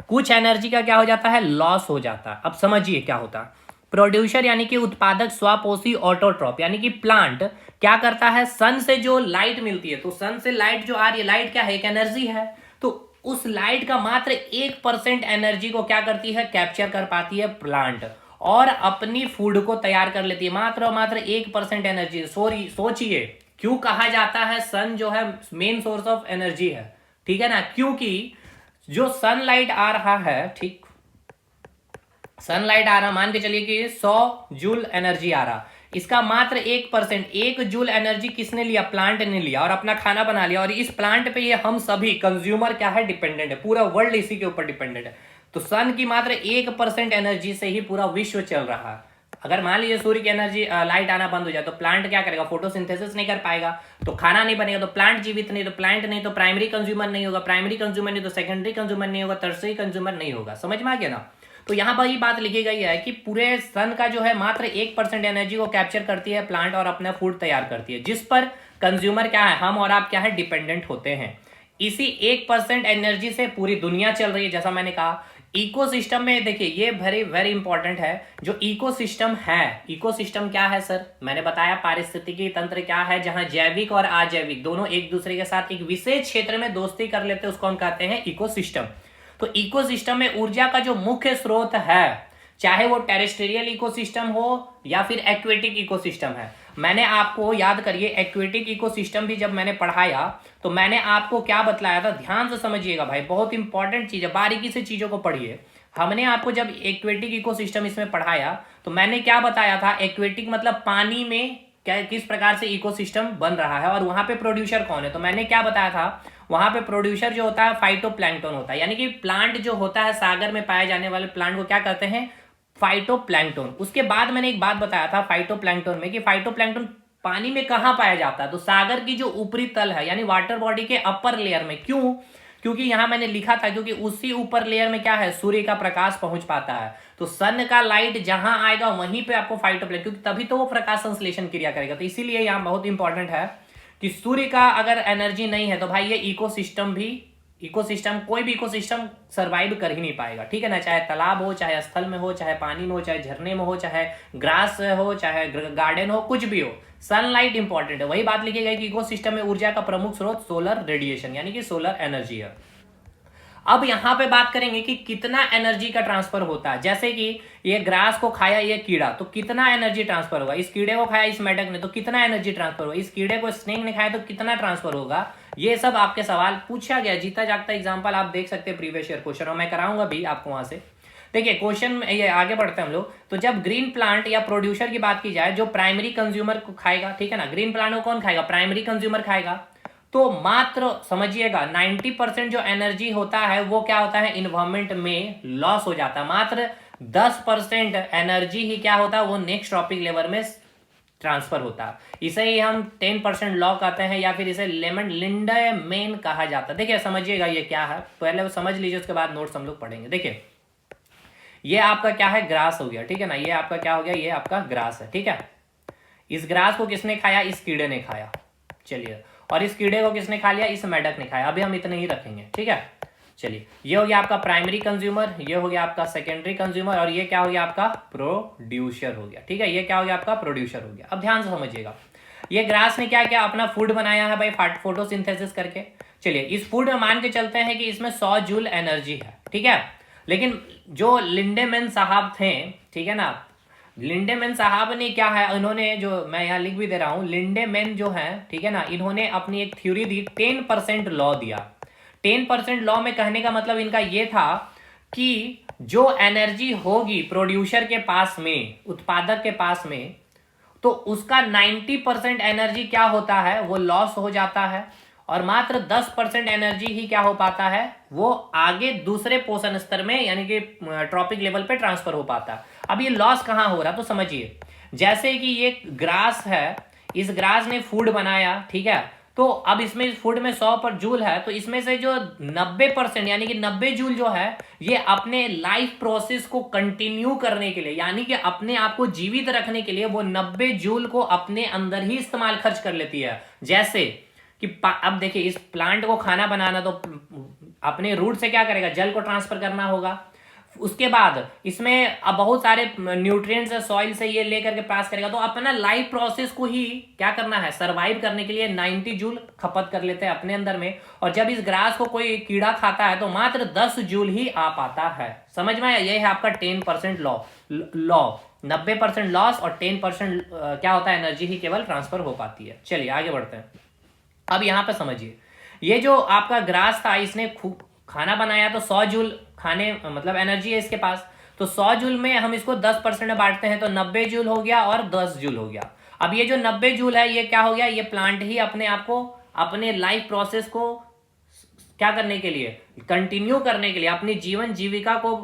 कुछ एनर्जी का क्या हो जाता है, लॉस हो जाता है। अब समझिए क्या होता है। प्रोड्यूसर यानी कि उत्पादक, स्वापोषी, ऑटोट्रॉप यानी कि प्लांट क्या करता है, सन से जो लाइट मिलती है, तो सन से लाइट जो आ रही है, लाइट क्या है, एक एनर्जी है, तो उस लाइट का मात्र 1% एनर्जी को क्या करती है, कैप्चर कर पाती है प्लांट, और अपनी फूड को तैयार कर लेती है, मात्र और मात्र 1% एनर्जी। सोचिए क्यों कहा जाता है सन जो है मेन सोर्स ऑफ एनर्जी है, ठीक है ना, क्योंकि जो सनलाइट आ रहा है, ठीक, सनलाइट आ रहा, मान के चलिए कि 100 जूल एनर्जी आ रहा, इसका मात्र 1%, 1 जूल एनर्जी किसने लिया, प्लांट ने लिया, और अपना खाना बना लिया, और इस प्लांट पे ये हम सभी कंज्यूमर क्या है, डिपेंडेंट है, पूरा वर्ल्ड इसी के ऊपर डिपेंडेंट है। तो सन की मात्र 1% एनर्जी से ही पूरा विश्व चल रहा है। अगर मान लीजिए सूर्य की एनर्जी लाइट आना बंद हो जाए तो प्लांट क्या करेगा, फोटोसिंथेसिस नहीं कर पाएगा, तो खाना नहीं बनेगा, तो प्लांट जीवित नहीं, तो प्लांट नहीं तो प्राइमरी कंज्यूमर नहीं होगा, प्राइमरी कंज्यूमर नहीं तो सेकेंडरी कंज्यूमर नहीं होगा, टर्सरी कंज्यूमर नहीं होगा। समझ में आ गया ना। तो यहाँ पर ये बात लिखी गई है कि पूरे सन का जो है मात्र 1% एनर्जी को कैप्चर करती है प्लांट और अपना फूड तैयार करती है, जिस पर कंज्यूमर क्या है, हम और आप क्या है, डिपेंडेंट होते हैं। इसी 1% एनर्जी से पूरी दुनिया चल रही है। जैसा मैंने कहा इकोसिस्टम में, देखिए ये वेरी वेरी इंपॉर्टेंट है, जो इकोसिस्टम है, इकोसिस्टम क्या है सर, मैंने बताया पारिस्थितिकी तंत्र क्या है, जहां जैविक और अजैविक दोनों एक दूसरे के साथ एक विशेष क्षेत्र में दोस्ती कर लेते हैं, उसको हम कहते हैं इकोसिस्टम। तो इकोसिस्टम में ऊर्जा का जो मुख्य स्रोत है, चाहे वो टेरेस्ट्रियल इकोसिस्टम हो या फिर एक्वेटिक इकोसिस्टम है। मैंने आपको याद करिए, एक्वेटिक इकोसिस्टम भी जब मैंने पढ़ाया तो मैंने आपको क्या बतलाया था, ध्यान से समझिएगा भाई, बहुत इंपॉर्टेंट चीज है, बारीकी से चीजों को पढ़िए। हमने आपको जब एक्वेटिक इकोसिस्टम इसमें पढ़ाया तो मैंने क्या बताया था, एक्वेटिक मतलब पानी में क्या किस प्रकार से इकोसिस्टम बन रहा है, और वहां पे प्रोड्यूसर कौन है, तो मैंने क्या बताया था, वहां पे प्रोड्यूसर जो होता है फाइटोप्लैंक्टन होता है, यानी कि प्लांट जो होता है सागर में पाए जाने वाले प्लांट को क्या कहते हैं, फाइटोप्लैंक्टन। उसके बाद मैंने एक बात बताया था फाइटोप्लैंक्टन में, कि फाइटोप्लैंक्टन पानी में कहां पाया जाता है, तो सागर की जो ऊपरी तल है यानी वाटर बॉडी के अपर लेयर में। क्यों, क्योंकि यहां मैंने लिखा था क्योंकि उसी ऊपर लेयर में क्या है, सूर्य का प्रकाश पहुंच पाता है, तो सन का लाइट जहां आएगा वहीं पे आपको फाइटोप्लैंक्टन, क्योंकि तभी तो वो प्रकाश संश्लेषण क्रिया करेगा। तो इसीलिए यहां बहुत इंपॉर्टेंट है कि सूर्य का अगर एनर्जी नहीं है तो भाई ये इकोसिस्टम भी, इकोसिस्टम कोई भी इकोसिस्टम सरवाइव कर ही नहीं पाएगा, ठीक है ना, चाहे तालाब हो, चाहे स्थल में हो, चाहे पानी में हो, चाहे झरने में हो, चाहे ग्रास हो, चाहे गार्डन हो, कुछ भी हो, सनलाइट इंपॉर्टेंट है। वही बात लिखी गई कि इकोसिस्टम में ऊर्जा का प्रमुख स्रोत सोलर रेडिएशन यानी कि सोलर एनर्जी है। अब यहां पे बात करेंगे कि कितना एनर्जी का ट्रांसफर होता है। जैसे कि ये ग्रास को खाया ये कीड़ा, तो कितना एनर्जी ट्रांसफर होगा, इस कीड़े को खाया इस मेढक ने तो कितना एनर्जी ट्रांसफर होगा, इस कीड़े को स्नेक ने खाया तो कितना ट्रांसफर होगा। ये सब आपके सवाल पूछा गया, जीता जागता एग्जाम्पल आप देख सकते हैं प्रीवियस ईयर क्वेश्चन, और मैं कराऊंगा भी आपको वहां से। देखिए क्वेश्चन में ये आगे बढ़ते हैं हम लोग। तो जब ग्रीन प्लांट या प्रोड्यूसर की बात की जाए जो प्राइमरी कंज्यूमर को खाएगा, ठीक है ना, ग्रीन प्लांट को कौन खाएगा, प्राइमरी कंज्यूमर खाएगा, तो मात्र समझिएगा 90% जो एनर्जी होता है वो क्या होता है, इन्वायरमेंट में लॉस हो जाता है। मात्र 10% एनर्जी ही क्या होता है, वो नेक्स्ट टॉपिक लेवल में ट्रांसफर होता है। इसे ही हम 10% लॉ कहते हैं, या फिर इसे लेमन लिंडे मेन कहा जाता है। देखिए समझिएगा ये क्या है, पहले वो समझ लीजिए, उसके बाद नोट्स हम लोग पढ़ेंगे। देखिए ये आपका क्या है, ग्रास हो गया, ठीक है ना, ये आपका क्या हो गया, ये आपका ग्रास है, ठीक है। इस ग्रास को किसने खाया, इस कीड़े ने खाया, चलिए, और इस कीड़े को किसने खा लिया, इस मेढक ने खाया। अभी हम इतने ही रखेंगे, ठीक है। चलिए ये हो गया आपका प्राइमरी कंज्यूमर, ये हो गया आपका सेकेंडरी कंज्यूमर, और ये क्या हो गया आपका प्रोड्यूसर हो गया, ठीक है। ये क्या हो गया आपका प्रोड्यूसर हो गया। अब ध्यान से समझिएगा, ये ग्रास ने क्या किया, अपना फूड बनाया है भाई फोटोसिंथेसिस करके। चलिए इस फूड में मान के चलते हैं कि इसमें 100 जूल एनर्जी है, ठीक है। लेकिन जो लिंडेमैन साहब थे, ठीक है ना, लिंडेमैन साहब ने क्या है, उन्होंने जो मैं यहाँ लिख भी दे रहा हूँ, लिंडेमैन जो है, ठीक है ना, इन्होंने अपनी एक थ्योरी दी, 10% लॉ दिया। 10% लॉ में कहने का मतलब इनका ये था कि जो एनर्जी होगी प्रोड्यूसर के पास में, उत्पादक के पास में, तो उसका 90% एनर्जी क्या होता है, वो लॉस हो जाता है, और मात्र 10% एनर्जी ही क्या हो पाता है, वो आगे दूसरे पोषण स्तर में यानी कि ट्रॉपिक लेवल पे ट्रांसफर हो पाता है। अब ये लॉस कहां हो रहा, तो समझिए, जैसे कि ये ग्रास है, इस ग्रास ने फूड बनाया, ठीक है, तो अब इसमें इस फूड में 100 पर जूल है, तो इसमें से जो 90% यानी कि 90 जूल जो है, ये अपने लाइफ प्रोसेस को कंटिन्यू करने के लिए, यानी कि अपने आप को जीवित रखने के लिए, वो 90 जूल को अपने अंदर ही इस्तेमाल खर्च कर लेती है। जैसे कि अब देखिए, इस प्लांट को खाना बनाना तो अपने रूट से क्या करेगा, जल को ट्रांसफर करना होगा। उसके बाद इसमें अब बहुत सारे न्यूट्रिएंट्स है सॉइल से ये लेकर के पास करेगा, तो अपना लाइफ प्रोसेस को ही क्या करना है, सरवाइव करने के लिए 90 जूल खपत कर लेते हैं अपने अंदर में। और जब इस ग्रास को कोई कीड़ा खाता है तो मात्र 10 जूल ही आ पाता है। समझ में आया, ये है आपका 10% लॉ 90% लॉस और 10% क्या होता है, एनर्जी ही केवल ट्रांसफर हो पाती है। चलिए आगे बढ़ते हैं। अब यहां पर समझिए, ये जो आपका ग्रास था, इसने खाना बनाया, तो 100 जूल खाने मतलब एनर्जी है इसके पास, तो 100 जूल में हम इसको 10% में बांटते हैं, तो 90 जूल हो गया और 10 जूल हो गया। अब ये जो 90 जूल है, ये क्या हो गया, ये प्लांट ही अपने आप को, अपने लाइफ प्रोसेस को क्या करने के लिए, कंटिन्यू करने के लिए, अपनी जीवन जीविका को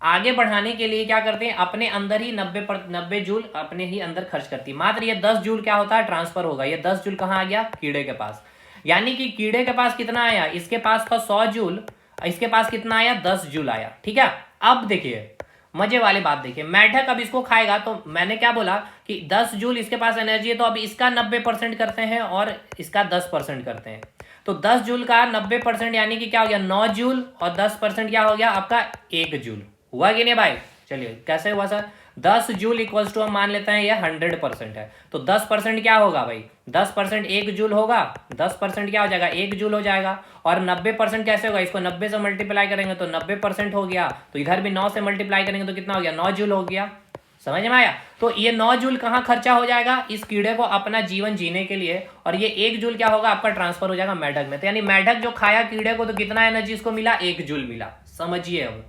आगे बढ़ाने के लिए क्या करते हैं, अपने अंदर ही 90 जूल अपने ही अंदर खर्च करती है। मात्र ये 10 जूल क्या होता है, ट्रांसफर होगा। ये 10 जूल कहां आ गया, कीड़े के पास। यानी कि कीड़े के पास कितना आया, इसके पास था 100 जूल, इसके पास कितना आया, 10 जूल आया, ठीक है। अब देखिए मजे वाली बात देखिए, मेढक अब इसको खाएगा, तो मैंने क्या बोला कि 10 जूल इसके पास एनर्जी है, तो अब इसका 90% करते हैं और इसका 10% करते हैं। तो 10 जूल का 90% यानी कि क्या हो गया, 9 जूल, और 10% क्या हो गया आपका 1 जूल। हुआ कि नहीं भाई, चलिए कैसे हुआ सर, 10 जूल इक्वल्स टू हम मान लेते हैं ये 100% है, तो 10% क्या होगा भाई, 10% 1 जूल होगा, 10% क्या हो जाएगा, 1 जूल हो जाएगा। और 90% कैसे होगा, इसको 90 से मल्टीप्लाई करेंगे तो 90% हो गया, तो इधर भी 9 से मल्टीप्लाई करेंगे तो कितना हो गया, 9 जूल हो गया। समझ में आया, तो ये 9 जूल कहाँ खर्चा हो जाएगा, इस कीड़े को अपना जीवन जीने के लिए, और ये 1 जूल क्या होगा आपका, ट्रांसफर हो जाएगा मेढक में। तो यानी मेढक जो खाया कीड़े को, तो कितना एनर्जी इसको मिला, 1 जूल मिला। समझिए, अब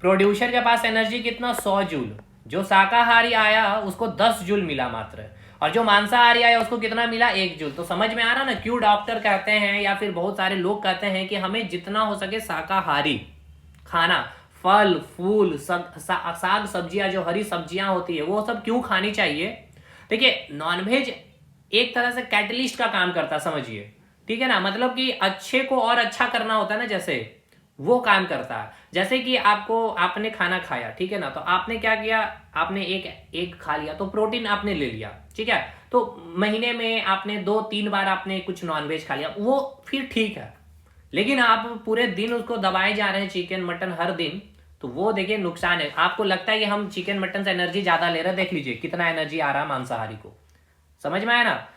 प्रोड्यूसर के पास एनर्जी कितना, 100 जूल। जो शाकाहारी आया उसको 10 जूल मिला मात्र, और जो मांसाहारी आया उसको कितना मिला, 1 जूल। तो समझ में आ रहा ना, क्यों डॉक्टर कहते हैं या फिर बहुत सारे लोग कहते हैं कि हमें जितना हो सके शाकाहारी खाना, फल फूल साग सब्जियां, जो हरी सब्जियां होती है वो सब क्यों खानी चाहिए। देखिए नॉनवेज एक तरह से कैटलिस्ट का काम करता है, समझिए, ठीक है ना, मतलब कि अच्छे को और अच्छा करना होता है ना, जैसे वो काम करता है। जैसे कि आपने खाना खाया, ठीक है ना, तो आपने क्या किया, आपने एक खा लिया, तो प्रोटीन आपने ले लिया, ठीक है, तो महीने में आपने 2-3 बार आपने कुछ नॉनवेज खा लिया, वो फिर ठीक है। लेकिन आप पूरे दिन उसको दबाए जा रहे हैं चिकन मटन हर दिन, तो वो देखिए नुकसान है। आपको लगता है कि हम चिकन मटन से एनर्जी ज्यादा ले रहे हैं, देख लीजिए कितना एनर्जी आ रहा है मांसाहारी को। समझ में आया ना,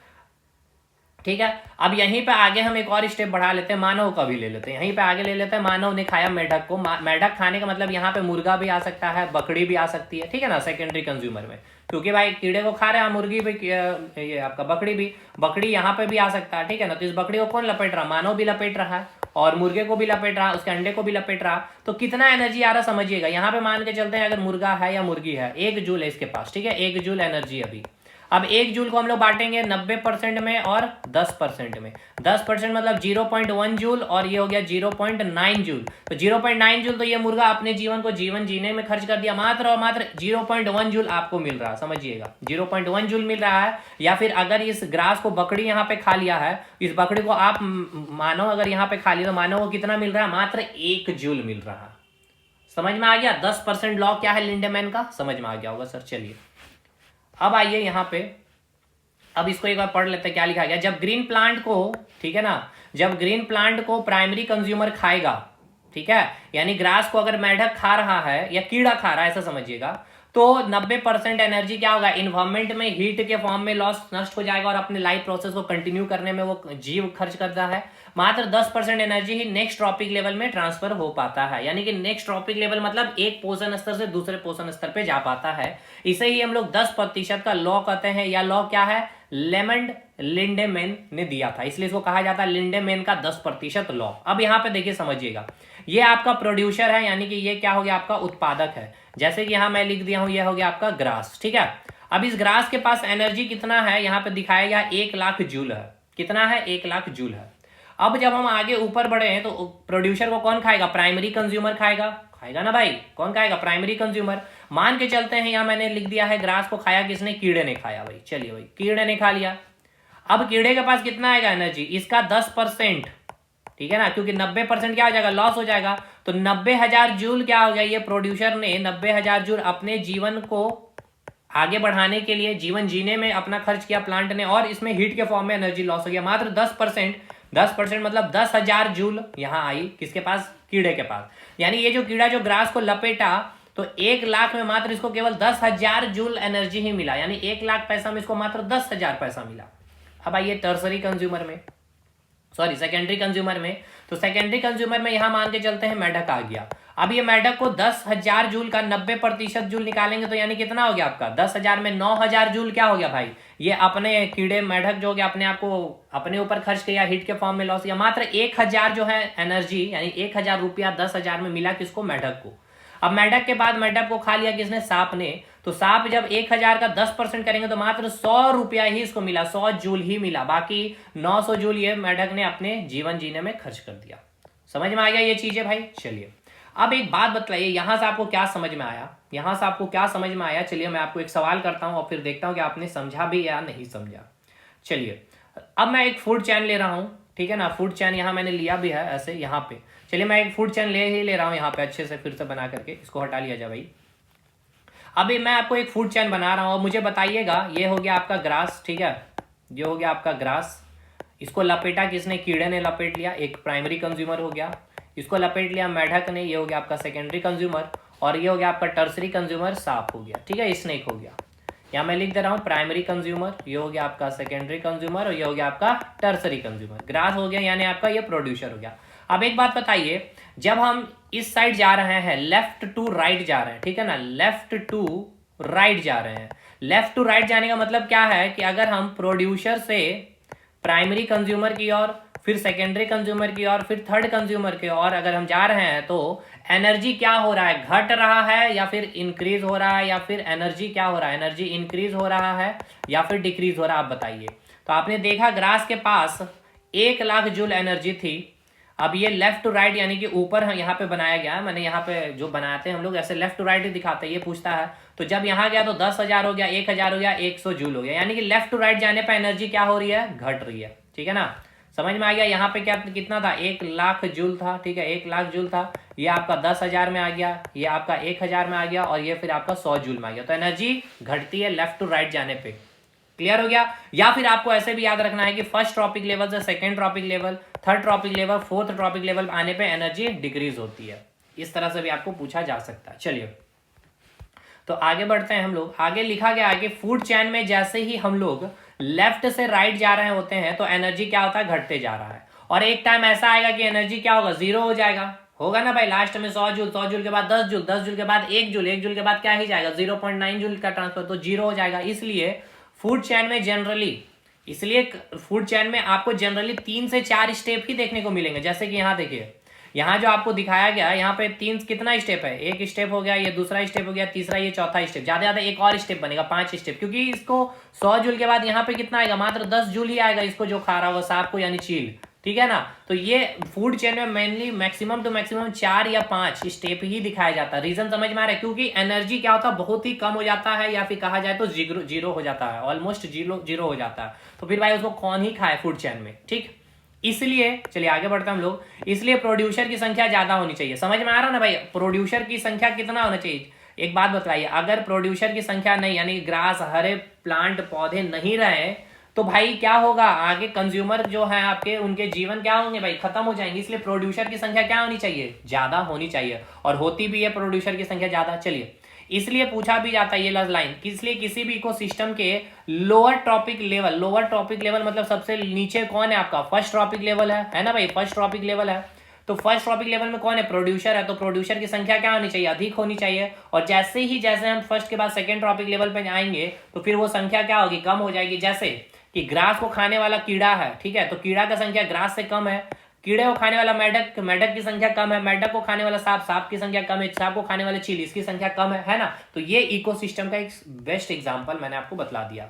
ठीक है। अब यहीं पे आगे हम एक और स्टेप बढ़ा लेते हैं, मानव का भी ले लेते हैं, यहीं पे आगे ले लेते हैं। मानव ने खाया मेढक को, मेढक खाने का मतलब यहाँ पे मुर्गा भी आ सकता है, बकरी भी आ सकती है, ठीक है ना, सेकेंडरी कंज्यूमर में, क्योंकि भाई कीड़े को खा रहे हैं, मुर्गी भी, ये आपका बकरी यहाँ पे भी आ सकता है, ठीक है ना। तो इस बकरी को कौन लपेट रहा, मानव भी लपेट रहा है, और मुर्गे को भी लपेट रहा, उसके अंडे को भी लपेट रहा। तो कितना एनर्जी आ रहा समझिएगा, यहाँ पे मान के चलते हैं अगर मुर्गा है या मुर्गी है, 1 जूल है इसके पास, ठीक है, 1 जूल एनर्जी अभी। अब 1 जूल को हम लोग बांटेंगे 90% में और 10% में। 10% मतलब 0.1 जूल, और ये हो गया 0.9 जूल। तो 0.9 जूल तो ये मुर्गा अपने जीवन को जीवन जीने में खर्च कर दिया, मात्र और मात्र 0.1 जूल आपको मिल रहा है, समझिएगा 0.1 जूल मिल रहा है। या फिर अगर इस ग्रास को बकरी यहाँ पे खा लिया है, इस बकरी को आप मानो अगर यहाँ पे खा लिया, तो मानो वो कितना मिल रहा है, मात्र 1 जूल मिल रहा है। समझ में आ गया, 10% लॉ क्या है लिंडेमैन का, समझ में आ गया होगा सर। चलिए अब आइए यहाँ पे, अब इसको एक बार पढ़ लेते हैं क्या लिखा गया। जब ग्रीन प्लांट को, ठीक है ना, जब ग्रीन प्लांट को प्राइमरी कंज्यूमर खाएगा, ठीक है, यानी ग्रास को अगर मेढक खा रहा है या कीड़ा खा रहा है ऐसा समझिएगा, तो 90% एनर्जी क्या होगा, इन्वायरमेंट में हीट के फॉर्म में लॉस नष्ट हो जाएगा और अपने लाइफ प्रोसेस को कंटिन्यू करने में वो जीव खर्च करता है। मात्र 10% एनर्जी ही नेक्स्ट ट्रॉपिक लेवल में ट्रांसफर हो पाता है, यानी कि नेक्स्ट ट्रॉपिक लेवल मतलब एक पोषण स्तर से दूसरे पोषण स्तर पे जा पाता है। इसे ही हम लोग 10% का लॉ कहते हैं, या लॉ क्या है, लेमंड लिंडेमैन ने दिया था, इसलिए इसको कहा जाता है लिंडेमैन का 10% लॉ। अब यहाँ पे देखिए समझिएगा, ये आपका प्रोड्यूसर है, यानी कि ये क्या हो गया, आपका उत्पादक है। जैसे कि यहाँ मैं लिख दिया हूं, ये हो गया आपका ग्रास, ठीक है। अब इस ग्रास के पास एनर्जी कितना है, यहाँ पे दिखाया गया 1,00,000 जूल है। कितना है, 1,00,000 जूल है। अब जब हम आगे ऊपर बढ़े हैं तो प्रोड्यूसर को कौन खाएगा, प्राइमरी कंज्यूमर खाएगा, खाएगा ना भाई, कौन खाएगा, प्राइमरी कंज्यूमर। मान के चलते हैं, यहाँ मैंने लिख दिया है ग्रास को खाया किसने, कीड़े ने खाया भाई। चलिए भाई, कीड़े ने खा लिया। अब कीड़े के पास कितना आएगा एनर्जी, इसका 10%, ठीक है ना, क्योंकि 90% क्या हो जाएगा, लॉस हो जाएगा। तो 90,000 जूल क्या हो गया, ये प्रोड्यूसर ने 90,000 जूल अपने जीवन को आगे बढ़ाने के लिए, जीवन जीने में अपना खर्च किया प्लांट ने, और इसमें हीट के फॉर्म में एनर्जी लॉस हो गया। मात्र 10% मतलब 10,000 जूल यहाँ आई, किसके पास, कीड़े के पास। यानी ये जो कीड़ा जो ग्रास को लपेटा, तो 1,00,000 में मात्र इसको केवल 10,000 जूल एनर्जी ही मिला, यानी 1,00,000 पैसा में इसको मात्र 10,000 पैसा मिला। अब आइए टर्सरी कंज्यूमर में, सॉरी सेकेंडरी कंज्यूमर में। तो सेकेंडरी कंज्यूमर में यहां मान के चलते हैं मेढक आ गया। अब ये मेढक को 10,000 जूल का 90% जूल निकालेंगे तो यानी कितना हो गया आपका, 10,000 में 9,000 जूल क्या हो गया भाई, ये अपने कीड़े मेढक जो हो गया अपने आप को अपने ऊपर खर्च किया, हीट के फॉर्म में लॉस किया। मात्र 1,000 जो है एनर्जी, यानी 1,000 रुपया 10,000 में मिला किसको, मेढक को। अब मेढक के बाद मेढक को खा लिया किसने, सांप ने। तो सांप जब 1,000 का 10% करेंगे तो मात्र 100 रुपया ही इसको मिला, 100 जूल ही मिला, बाकी 900 जूल ये मेढक ने अपने जीवन जीने में खर्च कर दिया। समझ में आ गया ये चीजें भाई। चलिए अब एक बात बतलाइए, यहां से आपको क्या समझ में आया, यहां से आपको क्या समझ में आया। चलिए मैं आपको एक सवाल करता हूं और फिर देखता हूं कि आपने समझा भी या नहीं समझा। चलिए अब मैं एक फूड चैन ले रहा हूं, ठीक है ना, फूड चैन यहाँ मैंने लिया भी है ऐसे यहाँ पे। चलिए मैं एक फूड चैन ले रहा हूँ यहाँ पे, अच्छे से फिर से बना करके इसको हटा लिया जाए भाई। अभी मैं आपको एक फूड चैन बना रहा हूँ और मुझे बताइएगा, ये हो गया आपका ग्रास, ठीक है, ये हो गया आपका ग्रास। इसको लपेटा किसने, कीड़े ने लपेट लिया, एक प्राइमरी कंज्यूमर हो गया। इसको लपेट लिया मेढक ने, ये हो गया आपका सेकेंडरी कंज्यूमर। और ये हो गया आपका टर्सरी कंज्यूमर, सांप हो गया, ठीक है, स्नेक हो गया। यहाँ मैं लिख दे रहा हूँ प्राइमरी कंज्यूमर, ये हो गया आपका सेकेंडरी कंज्यूमर, और ये हो गया आपका टर्सरी कंज्यूमर। ग्रास हो गया यानी आपका ये प्रोड्यूसर हो गया। अब एक बात बताइए, जब हम इस साइड जा रहे हैं, लेफ्ट टू राइट जा रहे हैं, ठीक है ना, लेफ्ट टू राइट जा रहे हैं। लेफ्ट टू राइट जाने का मतलब क्या है कि अगर हम प्रोड्यूसर से प्राइमरी कंज्यूमर की ओर, फिर सेकेंडरी कंज्यूमर की ओर, फिर थर्ड कंज्यूमर की ओर अगर हम जा रहे हैं, तो एनर्जी क्या हो रहा है, घट रहा है या फिर इंक्रीज हो रहा है, या फिर एनर्जी क्या हो रहा है, एनर्जी इंक्रीज हो रहा है या फिर डिक्रीज हो रहा है, आप बताइए। तो आपने देखा ग्रास के पास 1,00,000 जूल एनर्जी थी। अब ये लेफ्ट टू राइट यानी कि ऊपर यहाँ पे बनाया गया है, मैंने यहाँ पे जो बनाते हैं हम लोग ऐसे लेफ्ट टू राइट ही दिखाते हैं। ये पूछता है तो जब यहाँ गया तो 10,000 हो गया, 1,000 हो गया, 100 जूल हो गया, यानी कि लेफ्ट टू राइट जाने पर एनर्जी क्या हो रही है, घट रही है, ठीक है ना। समझ में आ गया। यहाँ पे क्या कितना था, 1,00,000 जूल था, ठीक है, 1,00,000 जूल था। ये आपका 10,000 में आ गया, ये आपका 1,000 में आ गया, और ये फिर आपका 100 जूल में आ गया। तो एनर्जी घटती है लेफ्ट टू राइट जाने पे। क्लियर हो गया। या फिर आपको ऐसे भी याद रखना है कि फर्स्ट ट्रॉपिक लेवल से second trophic level, third trophic level, fourth trophic level आने पे एनर्जी डिक्रीज होती है। इस तरह से भी आपको पूछा जा सकता है। चलिए तो आगे बढ़ते हैं हम लोग। आगे लिखा गया है कि फूड चेन में जैसे ही हम लोग लेफ्ट से राइट जा रहे होते हैं तो एनर्जी क्या होता है, घटते जा रहा है। और एक टाइम ऐसा आएगा कि एनर्जी क्या होगा, जीरो हो जाएगा, होगा ना भाई। लास्ट में 100 जूल, 100 जूल के बाद 10 जूल, 10 जूल के बाद 1 जूल, 1 जूल के बाद क्या ही जाएगा, 0.9 जूल का ट्रांसफर, तो जीरो हो जाएगा। इसलिए फूड चेन में जनरली, इसलिए फूड चेन में आपको जनरली 3 से 4 स्टेप ही देखने को मिलेंगे। जैसे कि यहाँ देखिए, यहाँ जो आपको दिखाया गया है, यहाँ पे 3 कितना स्टेप है, एक स्टेप हो गया, ये दूसरा स्टेप हो गया, तीसरा, ये चौथा स्टेप, ज्यादा ज्यादा एक और स्टेप बनेगा, 5 स्टेप। क्योंकि इसको 100 जूल के बाद यहाँ पे कितना आएगा, मात्र 10 जूल ही आएगा इसको जो खा रहा होगा सांप को, यानी चील, ठीक है ना। तो ये फूड चेन में मेनली मैक्सिमम टू मैक्सिमम 4 या 5 स्टेप ही दिखाया जाता है। रीजन समझ में आ रहा है, क्योंकि एनर्जी क्या होता है, बहुत ही कम हो जाता है, या फिर कहा जाए तो जीरो हो जाता है, ऑलमोस्ट जीरो हो जाता है। तो फिर भाई उसको कौन ही खाए फूड चेन में, ठीक। इसलिए चलिए आगे बढ़ते हैं हम लोग। इसलिए प्रोड्यूसर की संख्या ज्यादा होनी चाहिए। समझ में आ रहा ना भाई, प्रोड्यूसर की संख्या कितना होना चाहिए। एक बात बताइए, अगर प्रोड्यूसर की संख्या नहीं, यानी ग्रास, हरे प्लांट, पौधे नहीं रहे, तो भाई क्या होगा, आगे कंज्यूमर जो है आपके, उनके जीवन क्या होंगे भाई, खत्म हो जाएंगे। इसलिए प्रोड्यूसर की संख्या क्या होनी चाहिए, ज्यादा होनी चाहिए, और होती भी है प्रोड्यूसर की संख्या ज्यादा। चलिए इसलिए पूछा भी जाता है ये लाइन, इसलिए किसी भी इकोसिस्टम के लोअर ट्रॉपिक लेवल मतलब सबसे नीचे कौन है आपका, फर्स्ट ट्रॉपिक लेवल है ना भाई, फर्स्ट ट्रॉपिक लेवल है। तो फर्स्ट ट्रॉपिक लेवल में कौन है, प्रोड्यूसर है, तो प्रोड्यूसर की संख्या क्या होनी चाहिए, अधिक होनी चाहिए। और जैसे हम फर्स्ट के बाद सेकंड ट्रॉपिक लेवल पे आएंगे तो फिर वो संख्या क्या होगी, कम हो जाएगी। जैसे कि ग्रास को खाने वाला कीड़ा है, ठीक है, तो कीड़ा का संख्या ग्रास से कम है। कीड़े को खाने वाला मेढक की संख्या कम है। मेढक को खाने वाला सांप की संख्या कम है। सांप को खाने वाले चील, इसकी संख्या कम है ना। तो ये इकोसिस्टम का एक बेस्ट एग्जांपल मैंने आपको बतला दिया।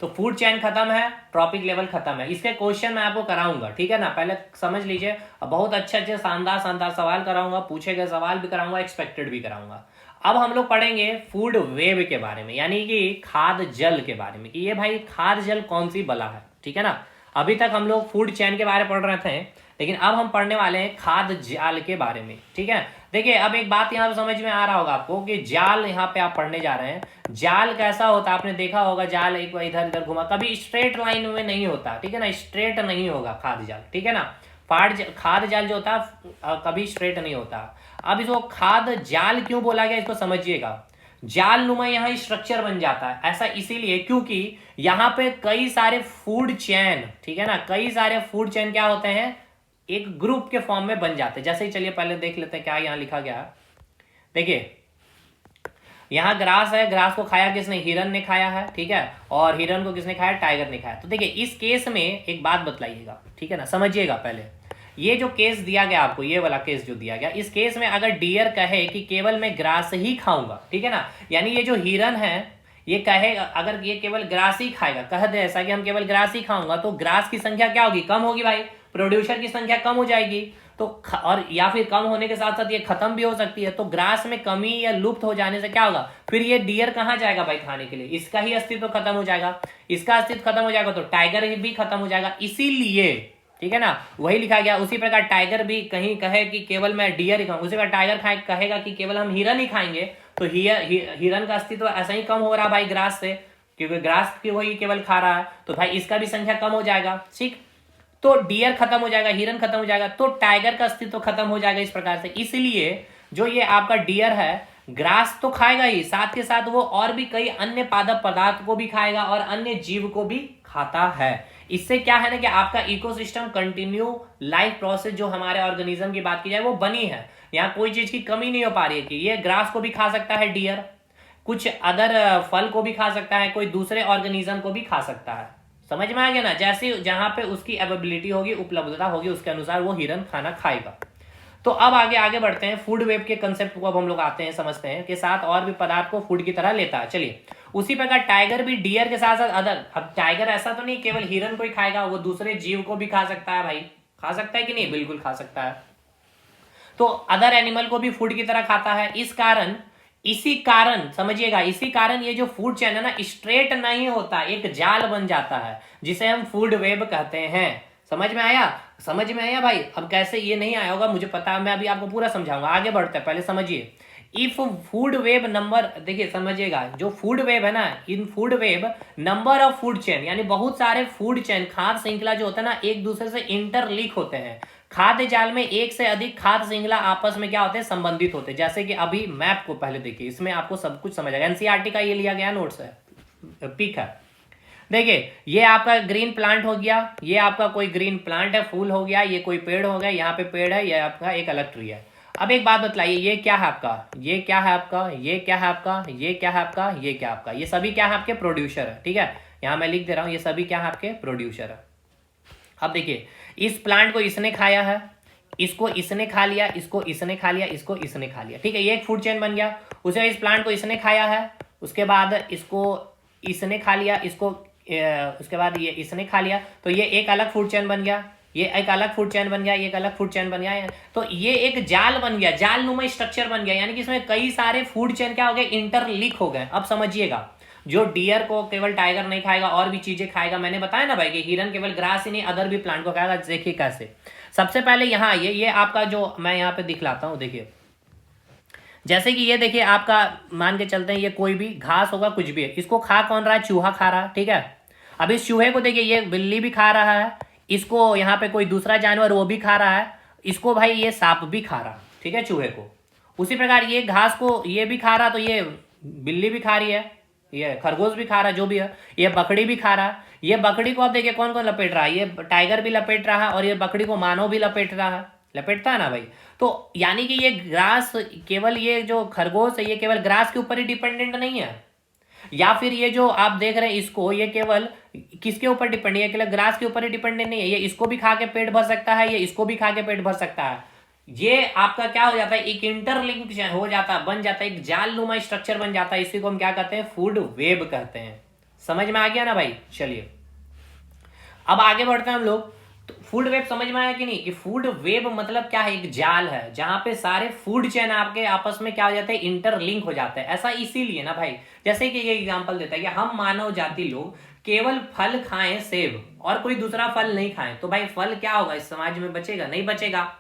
तो फूड चेन खत्म है, ट्रॉपिक लेवल खत्म है। इसके क्वेश्चन मैं आपको कराऊंगा, ठीक है ना, पहले समझ लीजिए। बहुत अच्छे शानदार सवाल कराऊंगा, पूछे गए सवाल भी कराऊंगा, एक्सपेक्टेड भी कराऊंगा। अब हम लोग पढ़ेंगे फूड वेब के बारे में, यानी कि खाद्य जल के बारे में, कि ये भाई खाद्य जल कौन सी बला है, ठीक है ना। अभी तक हम लोग फूड चेन के बारे में पढ़ रहे थे, लेकिन अब हम पढ़ने वाले हैं खाद्य जाल के बारे में, ठीक है। देखिए अब एक बात यहाँ समझ में आ रहा होगा आपको कि जाल यहाँ पे आप पढ़ने जा रहे हैं। जाल कैसा होता है, आपने देखा होगा, जाल एक बार इधर इधर घुमा, कभी स्ट्रेट लाइन में नहीं होता, ठीक है ना, स्ट्रेट नहीं होगा खाद्य जाल, ठीक है ना। खाद्य जाल जो होता है कभी स्ट्रेट नहीं होता। अब इसको खाद्य जाल क्यों बोला गया, इसको समझिएगा। जाल नुमा यहाँ स्ट्रक्चर बन जाता है, ऐसा इसीलिए क्योंकि यहाँ पे कई सारे फूड चेन, ठीक है ना, कई सारे फूड चेन क्या होते हैं, एक ग्रुप के फॉर्म में बन जाते हैं। जैसे ही चलिए पहले देख लेते हैं क्या यहाँ लिखा गया है। देखिए यहाँ ग्रास है, ग्रास को खाया किसने, हिरन ने खाया है, ठीक है, और हिरन को किसने खाया, टाइगर ने खाया। तो देखिए इस केस में एक बात बतलाइएगा, ठीक है ना, समझिएगा। पहले ये जो केस दिया गया आपको, ये वाला केस जो दिया गया, इस केस में अगर डियर कहे कि केवल मैं ग्रास ही खाऊंगा, ठीक है ना, यानी ये जो हिरन है ये कहेगा, अगर ये केवल ग्रास ही खाएगा, कह दे ऐसा कि हम केवल ग्रास ही खाऊंगा, तो ग्रास की संख्या क्या होगी, कम होगी भाई, प्रोड्यूसर की संख्या कम हो जाएगी। तो और या फिर कम होने के साथ साथ ये खत्म भी हो सकती है। तो ग्रास में कमी या लुप्त हो जाने से क्या होगा, फिर ये डियर कहाँ जाएगा भाई खाने के लिए, इसका ही अस्तित्व खत्म हो जाएगा। इसका अस्तित्व खत्म हो जाएगा तो टाइगर भी खत्म हो जाएगा। इसीलिए, ठीक है ना, वही लिखा गया। उसी प्रकार टाइगर भी कहीं कहे कि केवल मैं डियर ही खाऊंगा, उसी प्रकार टाइगर कहेगा कि केवल हम हिरन ही खाएंगे, तो हिरन का अस्तित्व ऐसा ही कम हो रहा भाई ग्रास से, क्योंकि ग्रास की वही केवल खा रहा है, तो भाई इसका भी संख्या कम हो जाएगा, ठीक। तो डियर खत्म हो जाएगा, हिरन खत्म हो जाएगा, तो टाइगर का अस्तित्व खत्म हो जाएगा। इस प्रकार से इसलिए जो ये आपका डियर है ग्रास तो खाएगा ही, साथ के साथ वो और भी कई अन्य पादप पदार्थ को भी खाएगा और अन्य जीव को भी खाता है। इससे क्या है ना कि आपका इकोसिस्टम कंटिन्यू लाइफ प्रोसेस जो हमारे ऑर्गेनिज्म की बात की जाए वो बनी है। यहाँ कोई चीज की कमी नहीं हो पा रही है कि ये ग्रास को भी खा सकता है डियर, कुछ अदर फल को भी खा सकता है, कोई दूसरे ऑर्गेनिज्म को भी खा सकता है। समझ में आ गया ना, जैसे जहां पे उसकी अवेबिलिटी होगी, उपलब्धता होगी, उसके अनुसार वो हिरन खाना खाएगा। तो अब आगे बढ़ते हैं, फूड वेब के कंसेप्ट को अब हम लोग आते हैं, समझते हैं कि साथ और भी पदार्थ को फूड की तरह लेता है। चलिए उसी प्रकार टाइगर भी डियर के साथ साथ अदर, अब टाइगर ऐसा तो नहीं केवल हिरन को ही खाएगा, वो दूसरे जीव को भी खा सकता है भाई, खा सकता है कि नहीं, बिल्कुल खा सकता है। तो अदर एनिमल को भी फूड की तरह खाता है। इसी कारण समझिएगा, इसी कारण ये जो फूड चेन है ना स्ट्रेट नहीं होता, एक जाल बन जाता है जिसे हम फूड वेब कहते हैं। समझ में आया भाई। अब कैसे ये नहीं आया होगा मुझे पता है, मैं अभी आपको पूरा समझाऊंगा। आगे बढ़ते हैं, पहले समझिए। इफ फूड वेब नंबर, देखिए समझिएगा, जो फूड वेब है ना, इन food web number of food chain, यानी बहुत सारे फूड चेन, खाद्य श्रृंखला जो होता है ना, एक दूसरे से इंटरलिंक होते हैं। खाद्य जाल में एक से अधिक खाद्य श्रृंखला आपस में क्या होते हैं, संबंधित होते हैं। जैसे कि अभी मैप को पहले देखिए, इसमें आपको सब कुछ समझ आएगा। एनसीईआरटी का ये लिया गया नोट्स है, पिक है। देखिए ये आपका ग्रीन प्लांट हो गया, ये आपका कोई ग्रीन प्लांट है, फूल हो गया, ये कोई पेड़ हो गया, यहाँ पे पेड़ है, ये आपका एक अलग ट्री है। अब एक बात बतलाइए, ये क्या है आपका, ये क्या है आपका, ये क्या है आपका, ये क्या है आपका, ये क्या आपका, ये सभी क्या है आपके प्रोड्यूसर है, ठीक है। यहाँ मैं लिख दे रहा हूँ, ये सभी क्या है आपके प्रोड्यूसर है। अब देखिए इस प्लांट को इसने खाया है, इसको इसने खा लिया, इसको इसने खा लिया, इसको इसने खा लिया, ठीक है, ये एक फूड चेन बन गया। उसे इस प्लांट को इसने खाया है, उसके बाद इसको इसने खा लिया, इसको उसके बाद ये इसने खा लिया, तो ये एक अलग फूड चेन बन गया, ये एक अलग फूड चेन बन गया, ये एक अलग फूड चेन बन गया। तो ये एक जाल बन गया, जाल नुमा स्ट्रक्चर बन गया, यानी कि इसमें कई सारे फूड चेन क्या हो गए, इंटरलिंक हो गए। अब समझिएगा, जो डियर को केवल टाइगर नहीं खाएगा और भी चीजें खाएगा। मैंने बताया ना भाई कि हिरन केवल ग्रास ही नहीं अदर भी प्लांट को खाएगा। देखिए कैसे, सबसे पहले यहाँ आइए, ये आपका जो मैं यहाँ पे दिखलाता हूँ, देखिए जैसे कि ये देखिए आपका मान के चलते हैं, ये कोई भी घास होगा, कुछ भी है, इसको खा कौन रहा है, चूहा खा रहा है, ठीक है। अब इस चूहे को देखिए, ये बिल्ली भी खा रहा है, इसको यहाँ पे कोई दूसरा जानवर वो भी खा रहा है, इसको भाई ये सांप भी खा रहा है, ठीक है, चूहे को। उसी प्रकार ये घास को ये भी खा रहा, तो ये बिल्ली भी खा रही है, ये खरगोश भी खा रहा, जो भी है, ये बकरी भी खा रहा। ये बकरी को आप देखिए कौन कौन लपेट रहा है, ये टाइगर भी लपेट रहा है और ये बकरी को मानव भी लपेट रहा है, लपेटता है ना भाई। तो यानी कि ये ग्रास, केवल ये जो खरगोश है ये केवल ग्रास के ऊपर ही डिपेंडेंट नहीं है, या फिर ये जो आप देख रहे हैं इसको, ये केवल किसके ऊपर डिपेंड है, केवल ग्रास के ऊपर ही डिपेंडेंट नहीं है, ये इसको भी खा के पेट भर सकता है, ये इसको भी खा के पेट भर सकता है। ये आपका क्या हो जाता है, एक इंटरलिंक हो जाता है, बन जाता है, एक जाल नुमा स्ट्रक्चर बन जाता है। इसी को हम क्या कहते हैं, फूड वेब कहते हैं। समझ में आ गया ना भाई। चलिए अब आगे बढ़ते हैं हम लोग। तो फूड वेब समझ में आया कि नहीं, कि फूड वेब मतलब क्या है, एक जाल है जहां पे सारे फूड चेन आपके आपस में क्या हो जाते हैं, इंटरलिंक हो जाते हैं। ऐसा इसीलिए ना भाई, जैसे कि ये एग्जांपल देता है कि हम मानव जाति लोग केवल फल खाएं, सेब, और कोई दूसरा फल नहीं खाएं, तो भाई फल क्या होगा, इस समाज में बचेगा नहीं बचेगा।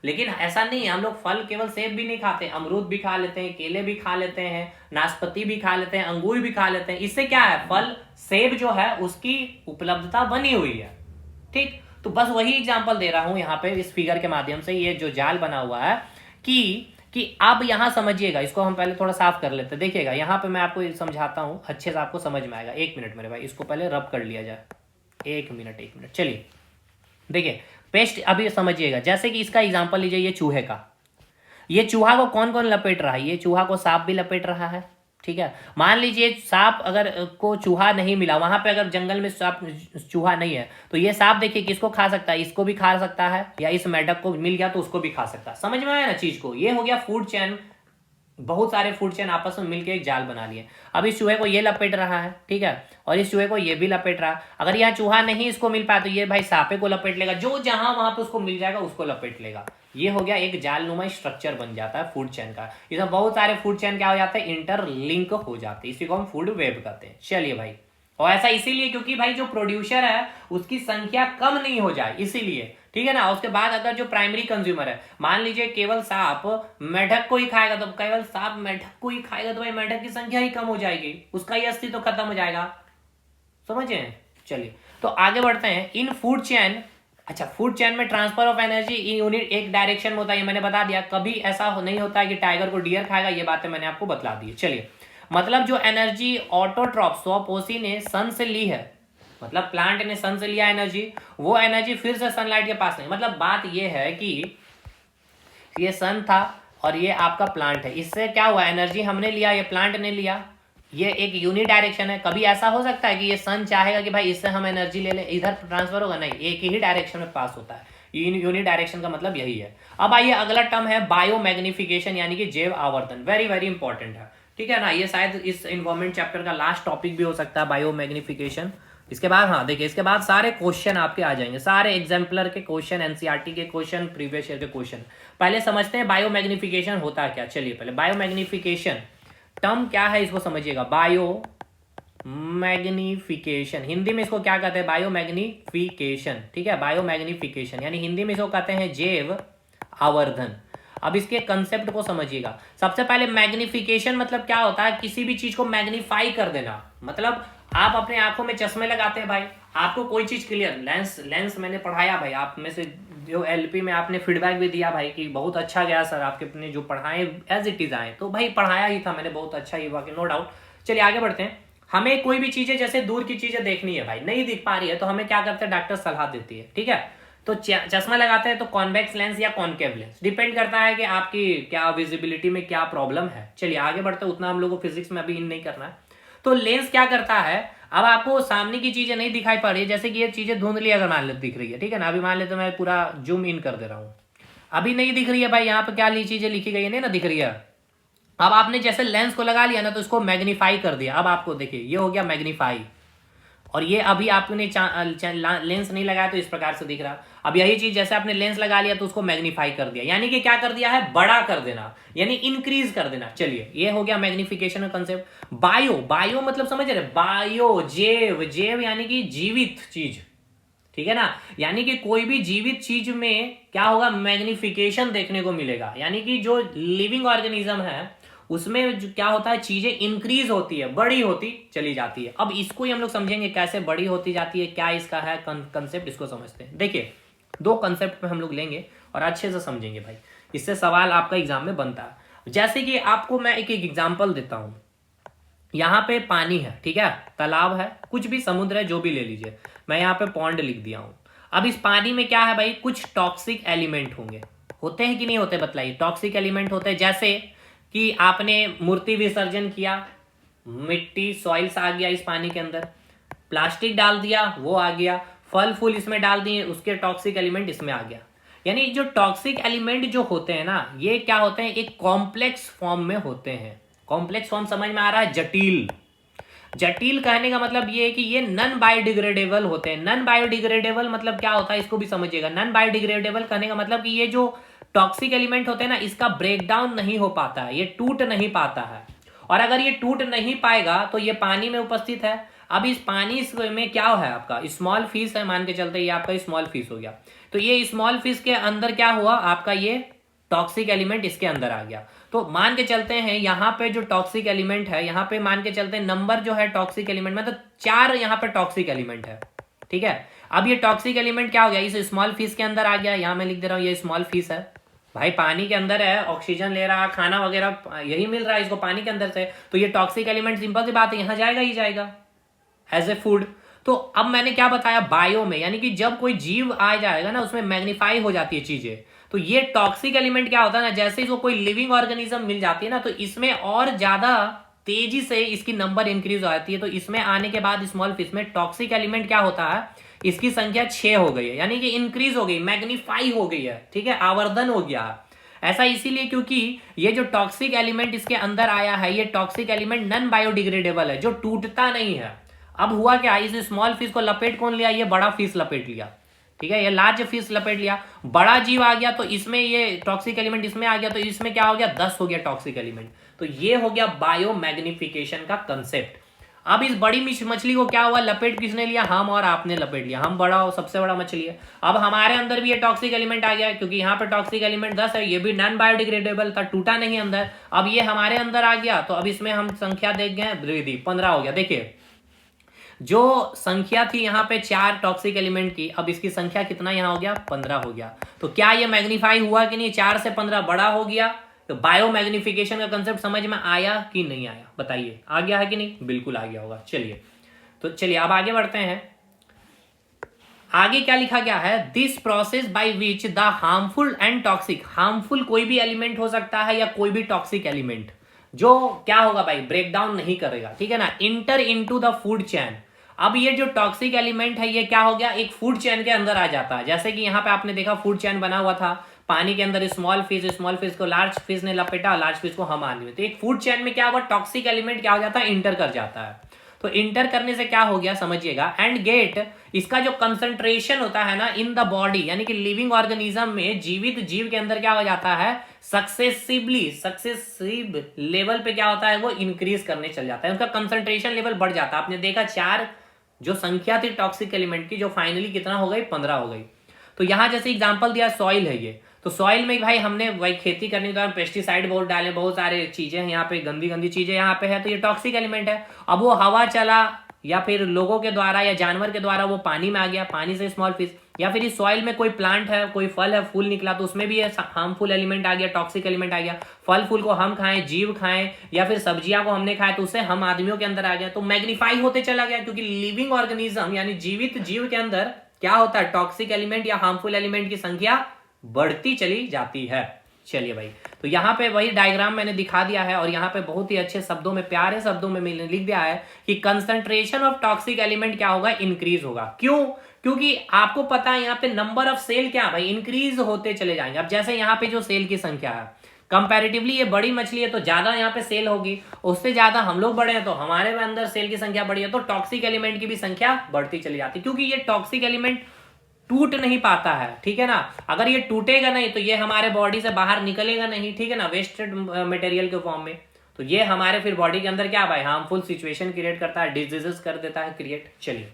लेकिन ऐसा नहीं है, हम लोग फल केवल सेब भी नहीं खाते, अमरूद भी खा लेते हैं, केले भी खा लेते हैं, नाशपाती भी खा लेते हैं, अंगूर भी खा लेते हैं। इससे क्या है, फल सेब जो है उसकी उपलब्धता बनी हुई है। ठीक, तो बस वही एग्जांपल दे रहा हूं यहाँ पे इस फिगर के माध्यम से, ये जो जाल बना हुआ है कि अब यहां समझिएगा, इसको हम पहले थोड़ा साफ कर लेते हैं। देखिएगा यहाँ पे मैं आपको समझाता हूं, अच्छे से आपको समझ में आएगा। एक मिनट मेरे भाई, इसको पहले रब कर लिया जाए। एक मिनट। चलिए देखिए, पेस्ट अभी समझिएगा। जैसे कि इसका एग्जांपल लीजिए, ये चूहे का, ये चूहा को कौन कौन लपेट रहा है, ये चूहा को सांप भी लपेट रहा है। ठीक है, मान लीजिए सांप अगर को चूहा नहीं मिला, वहां पे अगर जंगल में सांप चूहा नहीं है, तो ये सांप देखिए किसको खा सकता है, इसको भी खा सकता है, या इस मेढक को मिल गया तो उसको भी खा सकता है। समझ में आया ना चीज को, ये हो गया फूड चेन। बहुत सारे फूड चेन आपस में मिलकर एक जाल बना लिए। अब इस चूहे को ये लपेट रहा है, ठीक है, और इस चूहे को ये भी लपेट रहा है। अगर यहाँ चूहा नहीं इसको मिल पाया तो ये भाई सांपे को लपेट लेगा, जो जहां वहां पे उसको मिल जाएगा उसको लपेट लेगा। ये हो गया एक जालनुमा स्ट्रक्चर बन जाता है फूड चेन का। इसमें बहुत सारे फूड चेन क्या हो जाते हैं, इंटरलिंक हो जाते हैं। इसी को हम फूड वेब कहते हैं। चलिए भाई, और ऐसा इसीलिए क्योंकि भाई जो प्रोड्यूसर है उसकी संख्या कम नहीं हो जाए, इसीलिए। ठीक है ना। उसके बाद अगर जो प्राइमरी कंज्यूमर है, मान लीजिए केवल सांप मेढक को ही खाएगा, तो केवल सांप मेढक को ही खाएगा तो भाई मेढक की संख्या ही कम हो जाएगी, उसका ही अस्तित्व तो खत्म हो जाएगा। समझे। चलिए तो आगे बढ़ते हैं। इन फूड चेन, अच्छा फूड चेन में transfer of energy in unit एक डायरेक्शन में होता है, ये मैंने बता दिया। कभी ऐसा नहीं होता है कि टाइगर को डियर खाएगा, ये बातें मैंने आपको बतला दी। चलिए, मतलब जो एनर्जी ऑटोट्रॉप स्वपोषी ने सन से ली है, मतलब प्लांट ने सन से लिया एनर्जी, वो एनर्जी फिर से सनलाइट के पास नहीं। मतलब बात ये है कि ये सन था और ये आपका प्लांट है, इससे क्या हुआ, एनर्जी हमने लिया, ये प्लांट ने लिया, ये एक यूनि डायरेक्शन है। कभी ऐसा हो सकता है कि ये सन चाहेगा कि भाई इससे हम एनर्जी ले लें, इधर ट्रांसफर होगा, नहीं, एक ही डायरेक्शन में पास होता है। यूनि डायरेक्शन का मतलब यही है। अब आइए अगला टर्म है बायो मैग्निफिकेशन, यानी कि जैव आवर्धन। वेरी वेरी इंपॉर्टेंट है, ठीक है ना। ये शायद इस इन्वायरमेंट चैप्टर का लास्ट टॉपिक भी हो सकता है, बायो मैग्निफिकेशन। इसके बाद हाँ देखिए, इसके बाद सारे क्वेश्चन आपके आ जाएंगे, सारे एग्जाम्पलर के क्वेश्चन, एनसीईआरटी के क्वेश्चन, प्रीवियस ईयर के क्वेश्चन। पहले समझते हैं बायो मैग्निफिकेशन होता क्या। चलिए पहले बायो मैग्निफिकेशन टर्म क्या है इसको समझिएगा। बायो मैग्निफिकेशन, हिंदी में इसको क्या कहते हैं, बायो मैग्निफिकेशन। ठीक है, बायो मैग्निफिकेशन यानी हिंदी में इसको कहते हैं जैव आवर्धन। अब इसके कंसेप्ट को समझिएगा। सबसे पहले मैग्निफिकेशन मतलब क्या होता है, किसी भी चीज को मैग्नीफाई कर देना। मतलब आप अपने आंखों में चश्मे लगाते हैं भाई, आपको कोई चीज क्लियर, लेंस मैंने पढ़ाया भाई, आप में से जो एलपी में आपने फीडबैक भी दिया भाई कि बहुत अच्छा गया सर, आपके अपने जो पढ़ाए एज इट इज आए, तो भाई पढ़ाया ही था मैंने, बहुत अच्छा ही हुआ कि नो डाउट। चलिए आगे बढ़ते हैं। हमें कोई भी चीजें जैसे दूर की चीजें देखनी है भाई, नहीं दिख पा रही है, तो हमें क्या करते हैं, डॉक्टर सलाह देती है। ठीक है, तो चश्मा लगाते हैं तो कॉन्वेक्स लेंस या कॉनकेव लेंस, डिपेंड करता है कि आपकी क्या विजिबिलिटी में क्या प्रॉब्लम है। चलिए आगे बढ़ते हैं, उतना हम लोग को फिजिक्स में अभी इन नहीं करना है। तो लेंस क्या करता है, अब आपको सामने की चीजें नहीं दिखाई पड़ रही है, जैसे कि ये चीजें धुंधली अगर मान ले दिख रही है, ठीक है ना। अभी मान ले तो मैं पूरा जूम इन कर दे रहा हूं, अभी नहीं दिख रही है भाई, यहाँ पे क्या चीजें लिखी गई है, नहीं ना दिख रही है। अब आपने जैसे लेंस को लगा लिया ना, तो इसको मैग्नीफाई कर दिया। अब आपको देखिए ये हो गया मैग्नीफाई, और ये अभी आपने लेंस नहीं लगाया तो इस प्रकार से दिख रहा। अब यही चीज जैसे आपने लेंस लगा लिया तो उसको मैग्नीफाई कर दिया, यानी कि क्या कर दिया है, बड़ा कर देना, यानी इंक्रीज कर देना। चलिए ये हो गया मैग्निफिकेशन का कंसेप्ट। बायो, बायो मतलब समझ रहे, बायो जैव, जैव यानी कि जीवित चीज, ठीक है ना। यानी कि कोई भी जीवित चीज में क्या होगा, मैग्निफिकेशन देखने को मिलेगा, यानी कि जो लिविंग ऑर्गेनिज्म है उसमें जो क्या होता है, चीजें इंक्रीज होती है, बड़ी होती चली जाती है। अब इसको ही हम लोग समझेंगे कैसे बड़ी होती जाती है, क्या इसका है कंसेप्ट, इसको समझते हैं। देखिए दो कंसेप्ट में हम लोग लेंगे और अच्छे से समझेंगे भाई, इससे सवाल आपका एग्जाम में बनता है। जैसे कि आपको मैं एक एग्जांपल देता हूं, यहाँ पे पानी है, ठीक है, तालाब है, कुछ भी समुद्र है, जो भी ले लीजिए, मैं यहाँ पे पॉन्ड लिख दिया हूं। अब इस पानी में क्या है भाई, कुछ टॉक्सिक एलिमेंट होंगे, होते हैं कि नहीं होते, बतलाइए। टॉक्सिक एलिमेंट होते हैं जैसे कि आपने मूर्ति विसर्जन किया, मिट्टी सॉइल्स आ गया इस पानी के अंदर, प्लास्टिक डाल दिया वो आ गया, फल फूल इसमें डाल दिए उसके टॉक्सिक एलिमेंट इसमें आ गया। यानी जो टॉक्सिक एलिमेंट जो होते हैं ना, ये क्या होते हैं, एक कॉम्प्लेक्स फॉर्म में होते हैं। कॉम्प्लेक्स फॉर्म समझ में आ रहा है, जटिल। जटिल कहने का मतलब ये है कि ये नॉन बायोडिग्रेडेबल होते हैं। नॉन बायोडिग्रेडेबल मतलब क्या होता है, इसको भी समझिएगा। नॉन बायोडिग्रेडेबल कहने का मतलब कि ये जो टॉक्सिक एलिमेंट होते हैं ना, इसका ब्रेकडाउन नहीं हो पाता है, ये टूट नहीं पाता है। और अगर ये टूट नहीं पाएगा तो ये पानी में उपस्थित है। अब इस पानी में क्या है, आपका स्मॉल फिश है, मान के चलते ये आपका स्मॉल फिश हो गया, तो ये स्मॉल फिश के अंदर क्या हुआ, आपका ये टॉक्सिक एलिमेंट इसके अंदर आ गया। तो मान के चलते हैं यहाँ पे जो टॉक्सिक एलिमेंट है, यहाँ पे मान के चलते हैं नंबर जो है टॉक्सिक एलिमेंट में, तो 4 यहाँ पे टॉक्सिक एलिमेंट है, ठीक है। अब ये टॉक्सिक एलिमेंट क्या हो गया, इस स्मॉल फिश के अंदर आ गया, यहाँ मैं लिख दे रहा हूँ, ये स्मॉल फिश है भाई, पानी के अंदर है, ऑक्सीजन ले रहा है, खाना वगैरह यही मिल रहा है इसको पानी के अंदर से, तो ये टॉक्सिक एलिमेंट सिंपल सी बात है यहाँ जाएगा ही जाएगा एज ए फूड। तो अब मैंने क्या बताया, बायो में, यानी कि जब कोई जीव आ जाएगा ना, उसमें मैग्नीफाई हो जाती है चीजें। तो ये टॉक्सिक एलिमेंट क्या होता है ना, जैसे इसको कोई लिविंग ऑर्गेनिज्म मिल जाती है ना, तो इसमें और ज्यादा तेजी से इसकी नंबर इंक्रीज हो जाती है। तो इसमें आने के बाद स्मॉल फिश में टॉक्सिक एलिमेंट क्या होता है, इसकी संख्या 6 हो गई है, यानी कि इंक्रीज हो गई, मैग्नीफाई हो गई है, ठीक है, आवर्धन हो गया है। ऐसा इसीलिए क्योंकि ये जो टॉक्सिक एलिमेंट इसके अंदर आया है, ये टॉक्सिक एलिमेंट नॉन बायोडिग्रेडेबल है, जो टूटता नहीं है। अब हुआ क्या, इस स्मॉल फिश को लपेट कौन लिया, ये बड़ा फिश लपेट लिया, ठीक है, ये लार्ज फिश लपेट लिया, बड़ा जीव आ गया, तो इसमें ये टॉक्सिक एलिमेंट इसमें आ गया, तो इसमें क्या हो गया, 10 हो गया टॉक्सिक एलिमेंट। तो ये हो गया बायो मैग्निफिकेशन का कंसेप्ट। अब इस बड़ी मछली को क्या हुआ, लपेट किसने लिया, हम और आपने लपेट लिया, हम बड़ा हो, सबसे बड़ा मछली है। अब हमारे अंदर भी ये टॉक्सिक एलिमेंट आ गया, क्योंकि यहाँ पे टॉक्सिक एलिमेंट 10 है, ये भी नॉन बायोडिग्रेडेबल था, टूटा नहीं अंदर। अब ये हमारे अंदर आ गया, तो अब इसमें हम संख्या देख गए, 15 हो गया। देखिए जो संख्या थी यहाँ पे 4 टॉक्सिक एलिमेंट की, अब इसकी संख्या कितना यहाँ हो गया, 15 हो गया। तो क्या ये मैग्नीफाई हुआ कि नहीं, 4 से 15 बड़ा हो गया। तो बायो मैग्निफिकेशन का कंसेप्ट समझ में आया कि नहीं आया, बताइए, आ गया है कि नहीं, बिल्कुल आ गया होगा। चलिए तो चलिए अब आगे बढ़ते हैं। आगे क्या लिखा गया है, this process by which the harmful and toxic, harmful कोई भी एलिमेंट हो सकता है या कोई भी टॉक्सिक एलिमेंट, जो क्या होगा भाई, ब्रेक डाउन नहीं करेगा, ठीक है ना, inter into the food chain. अब ये जो टॉक्सिक एलिमेंट है, ये क्या हो गया, एक फूड चेन के अंदर आ जाता है। जैसे कि यहाँ पे आपने देखा फूड चेन बना हुआ था, पानी के अंदर स्मॉल फिश को लार्ज फिश ने लपेटा, लार्ज फिश को हम आदमी, तो एक फूड चेन में क्या हुआ, टॉक्सिक एलिमेंट क्या हो जाता है, इंटर कर जाता है। तो इंटर करने से क्या हो गया, समझिएगा, एंड गेट, इसका जो कंसंट्रेशन होता है ना इन द बॉडी, यानी कि लिविंग ऑर्गेनिज्म में, जीवित जीव के अंदर क्या हो जाता है, सक्सेसिव लेवल पे क्या होता है, वो इंक्रीज करने चल जाता है, उसका कंसंट्रेशन लेवल बढ़ जाता है। आपने देखा 4 जो संख्या थी टॉक्सिक एलिमेंट की, जो फाइनली कितना हो गई, 15 हो गई। तो यहां जैसे एग्जांपल दिया, सॉइल है ये, तो सॉइल में भाई हमने भाई खेती करने के दौरान पेस्टिसाइड बहुत डाले, बहुत सारे चीजें यहाँ पे, गंदी गंदी चीजें यहाँ पे है, तो ये टॉक्सिक एलिमेंट है। अब वो हवा चला या फिर लोगों के द्वारा या जानवर के द्वारा वो पानी में आ गया, पानी से स्मॉल फिश, या फिर इस सॉइल में कोई प्लांट है, कोई फल है, फूल निकला, तो उसमें भी हार्मफुल एलिमेंट आ गया, टॉक्सिक एलिमेंट आ गया। फल फूल को हम खाएं, जीव खाएं, या फिर सब्जियां को हमने खाया, तो उससे हम आदमियों के अंदर आ गया, तो मैग्नीफाई होते चला गया, क्योंकि लिविंग ऑर्गेनिज्म यानी जीवित जीव के अंदर क्या होता है, टॉक्सिक एलिमेंट या हार्मफुल एलिमेंट की संख्या बढ़ती चली जाती है। चलिए भाई, तो यहाँ पे वही डायग्राम मैंने दिखा दिया है, और यहाँ पे बहुत ही अच्छे शब्दों में, प्यारे शब्दों में मैंने लिख दिया है कि कंसंट्रेशन ऑफ टॉक्सिक एलिमेंट क्या होगा, इंक्रीज होगा। क्यों, क्योंकि आपको पता है यहाँ पे नंबर ऑफ सेल क्या भाई, इंक्रीज होते चले जाएंगे। अब जैसे यहाँ पे जो सेल की संख्या है, कंपैरेटिवली ये बड़ी मछली है तो ज्यादा यहाँ पे सेल होगी, उससे ज्यादा हम लोग बड़े हैं तो हमारे अंदर सेल की संख्या बढ़ी है, तो टॉक्सिक एलिमेंट की भी संख्या बढ़ती चली जाती है, क्योंकि ये टॉक्सिक एलिमेंट टूट नहीं पाता है, ठीक है ना। अगर ये टूटेगा नहीं तो ये हमारे बॉडी से बाहर निकलेगा नहीं, ठीक है ना, वेस्टेड मटेरियल के फॉर्म में, तो ये हमारे फिर बॉडी के अंदर क्या भाई, हार्मफुल सिचुएशन क्रिएट करता है, डिजीजेस कर देता है क्रिएट। चलिए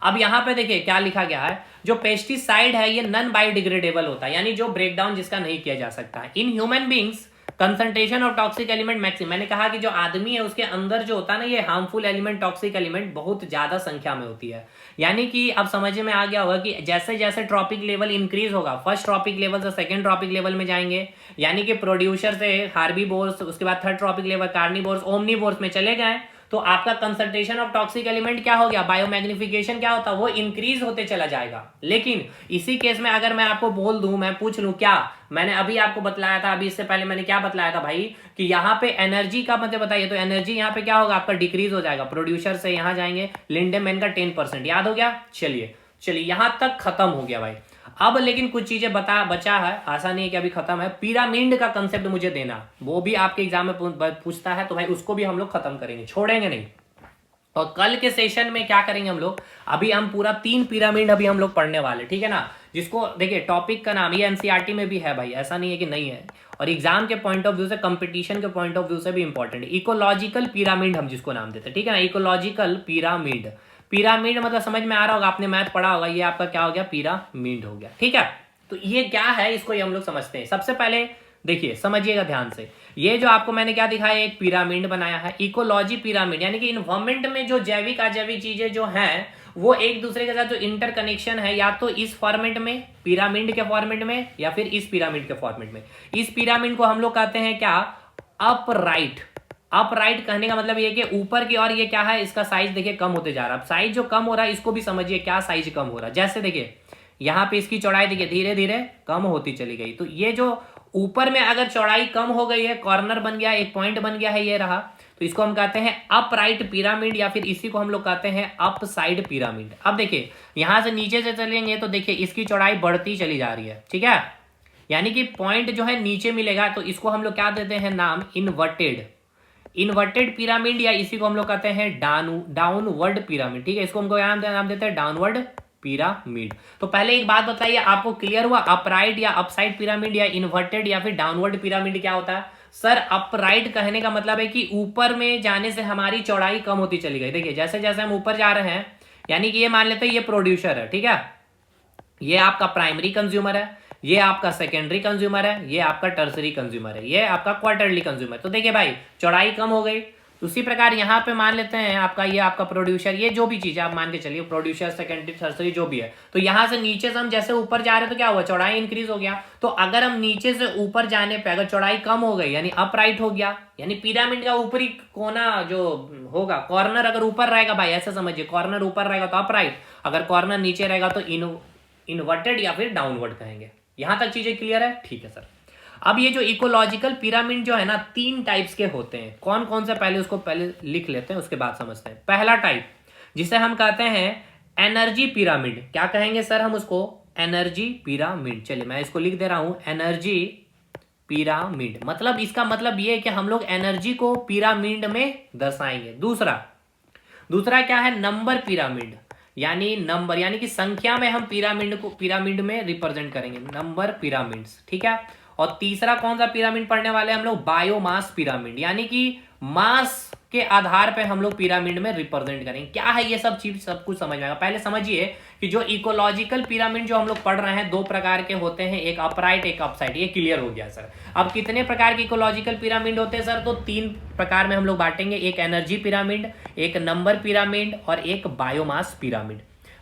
अब यहां पे देखिए क्या लिखा गया है, जो पेस्टिसाइड है ये नॉन बायोडिग्रेडेबल होता है, यानी जो ब्रेकडाउन जिसका नहीं किया जा सकता है। In human beings concentration of toxic element maximum, मैंने कहा कि जो आदमी है उसके अंदर जो होता है ना ये हार्मफुल एलिमेंट, टॉक्सिक एलिमेंट बहुत ज्यादा संख्या में होती है। यानी कि अब समझ में आ गया होगा कि जैसे जैसे ट्रॉपिक लेवल इंक्रीज होगा, फर्स्ट ट्रॉपिक लेवल से सेकंड ट्रॉपिक लेवल में जाएंगे, यानी कि प्रोड्यूसर से हार्बीवोर्स, उसके बाद third trophic level carnivores, omnivores में चले गए, तो आपका कंसंट्रेशन ऑफ टॉक्सिक एलिमेंट क्या हो गया, बायोमैग्निफिकेशन क्या होता है, वो इंक्रीज होते चला जाएगा। लेकिन इसी केस में अगर मैं आपको बोल दूं, मैं पूछ लूं क्या, मैंने अभी आपको बतलाया था, अभी इससे पहले मैंने क्या बतलाया था भाई, कि यहाँ पे एनर्जी का मतलब बताइए, तो एनर्जी यहाँ पे क्या होगा आपका, डिक्रीज हो जाएगा। प्रोड्यूसर से यहाँ जाएंगे, लिंडेमैन का 10%, याद हो गया। चलिए यहां तक खत्म हो गया भाई। अब लेकिन कुछ चीजें बचा है, आशा नहीं है कि अभी खत्म है। पिरामिड का कंसेप्ट मुझे देना, वो भी आपके एग्जाम में पूछता है, तो भाई उसको भी हम लोग खत्म करेंगे, छोड़ेंगे नहीं। और कल के सेशन में क्या करेंगे हम लोग, अभी हम पूरा 3 पिरामिड अभी हम लोग पढ़ने वाले, ठीक है ना। जिसको देखिए टॉपिक का नाम ये एनसीईआरटी में भी है भाई, ऐसा नहीं है कि नहीं है, और एग्जाम के पॉइंट ऑफ व्यू से, कंपटीशन के पॉइंट ऑफ व्यू से भी इंपॉर्टेंट है। इकोलॉजिकल पिरामिड हम जिसको नाम देते हैं, ठीक है ना, इकोलॉजिकल पिरामिड। पिरामिड मतलब समझ में आ रहा होगा, आपने मैथ पढ़ा होगा, ये आपका क्या हो गया, पिरामिड हो गया, ठीक है। तो ये क्या है, इसको ये हम लोग समझते हैं। सबसे पहले देखिए समझिएगा ध्यान से, ये जो आपको मैंने क्या दिखाया, एक पिरामिड बनाया है, इकोलॉजी पिरामिड, यानी कि इन्वायरमेंट में जो जैविक अजैविक चीजें जो हैं वो एक दूसरे के साथ जो इंटरकनेक्शन है, या तो इस फॉर्मेट में, पिरामिड के फॉर्मेट में, या फिर इस पिरामिड के फॉर्मेट में। इस पिरामिड को हम लोग कहते हैं क्या, अपराइट। अपराइट कहने का मतलब ये कि ऊपर की ओर ये क्या है, इसका साइज देखिए कम होते जा रहा है। अब साइज जो कम हो रहा है इसको भी समझिए, क्या साइज कम हो रहा है। जैसे देखिए यहाँ पे इसकी चौड़ाई देखिए धीरे धीरे कम होती चली गई, तो ये जो ऊपर में अगर चौड़ाई कम हो गई है, कॉर्नर बन गया, एक पॉइंट बन गया है, ये रहा, तो इसको हम कहते हैं अपराइट पिरामिड, या फिर इसी को हम लोग कहते हैं अपसाइड पिरामिड। अब देखिए यहां से नीचे से चलेंगे तो देखिए इसकी चौड़ाई बढ़ती चली जा रही है, ठीक है, यानी कि पॉइंट जो है नीचे मिलेगा, तो इसको हम लोग क्या देते हैं नाम, इन्वर्टेड पिरामिड, या इसी को हम लोग कहते हैं डाउनवर्ड पिरामिड, ठीक है, इसको हमको नाम देते हैं डाउनवर्ड पिरामिड। तो पहले एक बात बताइए, आपको क्लियर हुआ अपराइट या अपसाइड पिरामिड या इन्वर्टेड या फिर डाउनवर्ड पिरामिड क्या होता है। सर अपराइट कहने का मतलब है कि ऊपर में जाने से हमारी चौड़ाई कम होती चली गई। देखिए जैसे जैसे हम ऊपर जा रहे हैं, यानी कि ये मान लेते हैं ये प्रोड्यूसर है, ठीक है, ये आपका प्राइमरी कंज्यूमर है, ये आपका सेकेंडरी कंज्यूमर है, ये आपका टर्सरी कंज्यूमर है, ये आपका क्वार्टरली कंज्यूमर। तो देखिए भाई चौड़ाई कम हो गई। उसी प्रकार यहाँ पे मान लेते हैं आपका ये आपका प्रोड्यूसर, ये जो भी चीज है आप मान के चलिए, प्रोड्यूसर सेकेंडरी टर्सरी जो भी है, तो यहाँ से नीचे से हम जैसे ऊपर जा रहे हैं तो क्या हुआ, चौड़ाई इंक्रीज हो गया। तो अगर हम नीचे से ऊपर जाने पे अगर चौड़ाई कम हो गई, यानी अपराइट हो गया, यानी पिरामिड का ऊपरी कोना जो होगा, कॉर्नर अगर ऊपर रहेगा भाई, ऐसा समझिए, कॉर्नर ऊपर रहेगा तो अपराइट, अगर कॉर्नर नीचे रहेगा तो इन्वर्टेड या फिर डाउनवर्ड कहेंगे। यहां तक चीजें क्लियर है, ठीक है सर। अब ये जो इकोलॉजिकल पिरामिड जो है ना, 3 टाइप्स के होते हैं। कौन कौन से, पहले उसको पहले लिख लेते हैं, उसके बाद समझते हैं। पहला टाइप जिसे हम कहते हैं एनर्जी पिरामिड, क्या कहेंगे सर हम उसको, एनर्जी पिरामिड। चलिए मैं इसको लिख दे रहा हूं, एनर्जी पिरामिड, मतलब इसका मतलब ये है कि हम लोग एनर्जी को पिरामिड में दर्शाएंगे। दूसरा क्या है, नंबर पिरामिड, यानी नंबर यानी कि संख्या में हम पिरामिड में रिप्रेजेंट करेंगे, नंबर पिरामिड्स, ठीक है। और तीसरा कौन सा पिरामिड पढ़ने वाले हम लोग, बायोमास पिरामिड, यानी कि मास के आधार पे हम लोग पिरामिड में रिप्रेजेंट करेंगे। क्या है ये सब चीज, सब कुछ समझ में आएगा। पहले समझिए कि जो इकोलॉजिकल पिरामिड जो हम लोग पढ़ रहे हैं 2 प्रकार के होते हैं, एक अपराइट एक अपसाइड, ये क्लियर हो गया सर। अब कितने प्रकार के इकोलॉजिकल पिरामिड होते हैं सर, तो 3 प्रकार में हम लोग बांटेंगे, एक एनर्जी पिरामिड, एक नंबर पिरामिड और एक बायोमास पिरामिड।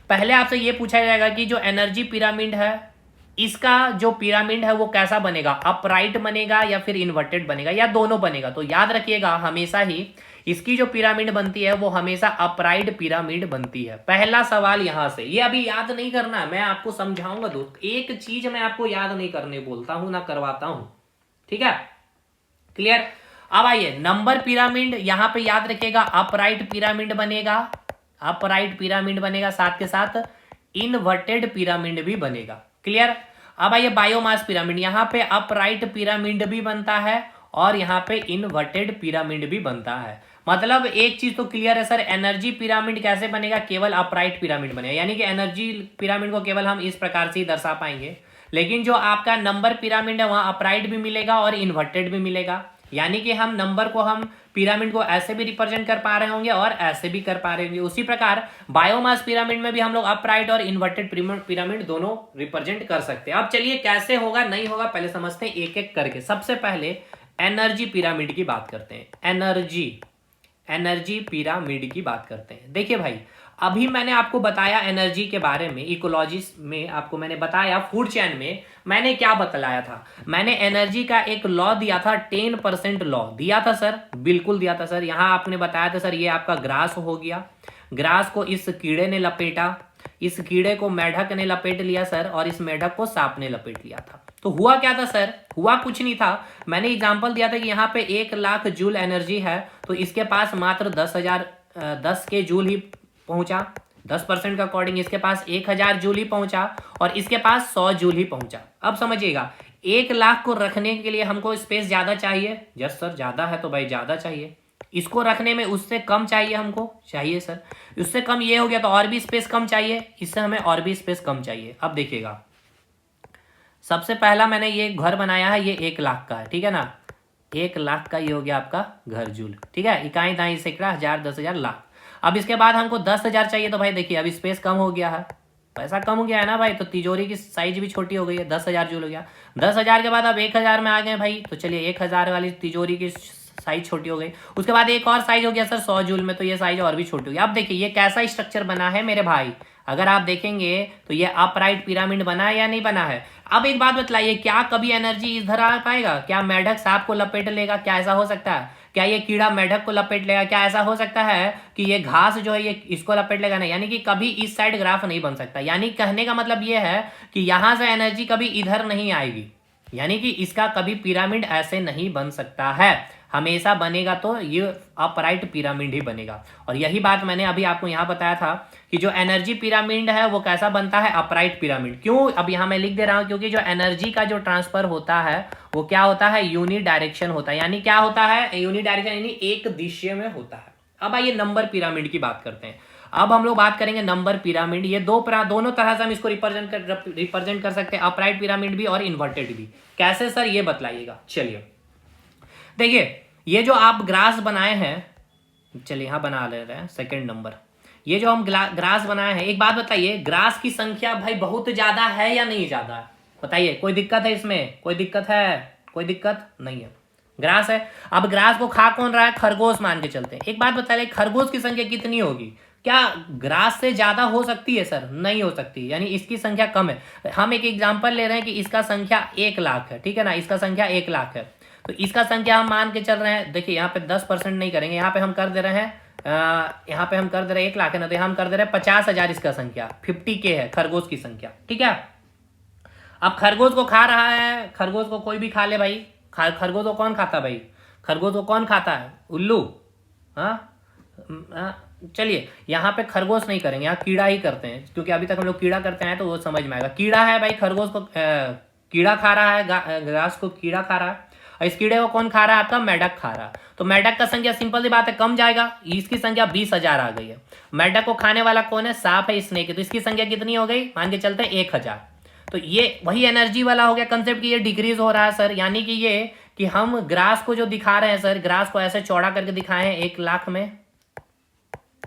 पहले आपसे ये पूछा जाएगा कि जो एनर्जी पिरामिड है, इसका जो पिरामिड है वो कैसा बनेगा, अपराइट बनेगा या फिर इन्वर्टेड बनेगा, या दोनों बनेगा। तो याद रखिएगा हमेशा ही इसकी जो पिरामिड बनती है वो हमेशा अपराइट पिरामिड बनती है। पहला सवाल यहां से, ये अभी याद नहीं करना है, मैं आपको समझाऊंगा दोस्त, एक चीज मैं आपको याद नहीं करने बोलता हूं ना करवाता हूं, ठीक है, क्लियर। अब आइए नंबर पिरामिड, यहां पे याद रखिएगा अपराइट पिरामिड बनेगा, अपराइट पिरामिड बनेगा, साथ के साथ इन्वर्टेड पिरामिड भी बनेगा, क्लियर। अब आइए बायोमास पिरामिड, यहां पे अपराइट पिरामिड भी बनता है और यहां पे इन्वर्टेड पिरामिड भी बनता है। मतलब एक चीज तो क्लियर है सर, एनर्जी पिरामिड कैसे बनेगा, केवल अपराइट पिरामिड बनेगा, यानी कि एनर्जी पिरामिड को केवल हम इस प्रकार से ही दर्शा पाएंगे। लेकिन जो आपका नंबर पिरामिड है वहां अपराइट भी मिलेगा और इन्वर्टेड भी मिलेगा, यानी कि हम नंबर को, हम पिरामिड को ऐसे भी रिप्रेजेंट कर पा रहे होंगे और ऐसे भी कर पा रहे होंगे। उसी प्रकार बायोमास पिरामिड में भी हम लोग अपराइट और इन्वर्टेड पिरामिड दोनों रिप्रेजेंट कर सकते हैं। अब चलिए कैसे होगा नहीं होगा पहले समझते हैं एक एक करके। सबसे पहले एनर्जी पिरामिड की बात करते हैं। एनर्जी पिरामिड की बात करते हैं। देखिए भाई, अभी मैंने आपको बताया एनर्जी के बारे में, इकोलॉजी में आपको मैंने बताया, फूड चेन में मैंने क्या बतलाया था, मैंने एनर्जी का एक लॉ दिया था, 10% लॉ दिया था सर, बिल्कुल दिया था सर। यहां आपने बताया था सर, ये आपका ग्रास हो गया, ग्रास को इस कीड़े ने लपेटा, इस कीड़े को मेढक ने लपेट लिया सर, और इस मेढक को सांप ने लपेट लिया था। तो हुआ क्या था सर, हुआ कुछ नहीं था। मैंने एग्जांपल दिया था कि यहाँ पे 1,00,000 जूल एनर्जी है, तो इसके पास मात्र 10 के जूल ही पहुंचा, 10% का अकॉर्डिंग इसके पास 1,000 जूल ही पहुंचा, और इसके पास 100 जूल ही पहुंचा। अब समझिएगा, 1,00,000 को रखने के लिए हमको स्पेस ज्यादा चाहिए। यस सर, ज्यादा है तो भाई ज्यादा चाहिए। इसको रखने में उससे कम चाहिए, हमको चाहिए सर, उससे कम ये हो गया तो और भी स्पेस कम चाहिए, इससे हमें और भी स्पेस कम चाहिए। अब देखिएगा, सबसे पहला मैंने ये घर बनाया है, ये 1,00,000 का है, ठीक है ना, 1,00,000 का ये हो गया आपका घर जूल, ठीक है, इकाई दाई सैकड़ा हजार 10,000 लाख। अब इसके बाद हमको 10,000 चाहिए, तो भाई देखिए अब स्पेस कम हो गया है, पैसा कम हो गया है ना भाई, तो तिजोरी की साइज भी छोटी हो गई है, 10,000 जूल हो गया। 10,000 के बाद अब 1,000 में आ गए भाई, तो चलिए 1,000 वाली तिजोरी की साइज छोटी हो गई। उसके बाद एक और साइज हो गया सर 100 जूल में, तो ये साइज और भी छोटी हो गई। अब देखिए ये कैसा स्ट्रक्चर बना है मेरे भाई, अगर आप देखेंगे तो ये अपराइट पिरामिड बना है या नहीं बना है। अब एक बात बतलाइए, क्या कभी एनर्जी इधर आ पाएगा? क्या मेढक सांप को लपेट लेगा? क्या ऐसा हो सकता है? क्या ये कीड़ा मेढक को लपेट लेगा? क्या ऐसा हो सकता है कि ये घास जो है ये इसको लपेट लेगा? नहीं, यानी कि कभी इस साइड ग्राफ नहीं बन सकता। यानी कहने का मतलब ये है कि यहां से एनर्जी कभी इधर नहीं आएगी, यानी कि इसका कभी पिरामिड ऐसे नहीं बन सकता है। हमेशा बनेगा तो ये अपराइट पिरामिड ही बनेगा। और यही बात मैंने अभी आपको यहाँ बताया था कि जो एनर्जी पिरामिड है वो कैसा बनता है? Upright pyramid. क्यों? अब यहाँ मैं लिख दे रहा हूँ, क्योंकि जो एनर्जी का जो ट्रांसफर होता है वो क्या होता है? यूनि डायरेक्शन होता है। यानी क्या होता है? यूनि डायरेक्शन यानी एक दिशा में होता है। अब आइए नंबर पिरामिड की बात करते हैं। अब हम लोग बात करेंगे नंबर पिरामिड। ये दोनों तरह से हम इसको रिप्रेजेंट कर सकते हैं, अपराइट पिरामिड भी और इन्वर्टेड भी। कैसे सर, ये बतलाइएगा। चलिए देखिए, ये जो आप ग्रास बनाए हैं, चलिए यहां बना ले रहे हैं सेकंड नंबर, ये जो हम ग्रास बनाए हैं, एक बात बताइए, ग्रास की संख्या भाई बहुत ज्यादा है या नहीं ज्यादा है? बताइए, कोई दिक्कत है इसमें? कोई दिक्कत है? कोई दिक्कत नहीं है, ग्रास है। अब ग्रास को खा कौन रहा है? खरगोश मान के चलते हैं। एक बात बताइए, खरगोश की संख्या कितनी होगी? क्या ग्रास से ज्यादा हो सकती है सर? नहीं हो सकती, यानी इसकी संख्या कम है। हम एक एग्जांपल ले रहे हैं कि इसका संख्या 1,00,000 है, ठीक है ना, इसका संख्या 1,00,000 है, तो इसका संख्या हम मान के चल रहे हैं। देखिए यहाँ पे 10% नहीं करेंगे, यहाँ पे हम कर दे रहे हैं, यहाँ पे हम कर दे रहे हैं 1,00,000 है ना, तो हम कर दे रहे हैं 50,000 इसका संख्या, 50K है खरगोश की संख्या, ठीक है। अब खरगोश को खा रहा है, खरगोश को कोई भी खा ले भाई, खरगोश को कौन खाता भाई? खरगोश को कौन खाता है? उल्लू। हाँ, चलिए यहाँ पे खरगोश नहीं करेंगे, यहाँ कीड़ा ही करते हैं, क्योंकि अभी तक हम लोग कीड़ा करते हैं तो वो समझ में आएगा। कीड़ा है भाई, खरगोश को कीड़ा खा रहा है, घास को कीड़ा खा रहा है, और इस कीड़े को कौन खा रहा है? आपका मेढक खा रहा है। तो मेढक का संख्या सिंपल सी बात है, कम जाएगा, इसकी संख्या 20,000 आ गई है। मेढक को खाने वाला कौन है? सांप है, स्नेक है, तो इसकी संख्या कितनी हो गई? मान के चलते हैं 1,000। तो ये वही एनर्जी वाला हो गया कंसेप्ट कि ये डिक्रीज हो रहा है सर, यानी कि ये कि हम ग्रास को जो दिखा रहे हैं सर, ग्रास को ऐसे चौड़ा करके दिखाए हैं 1,00,000 में,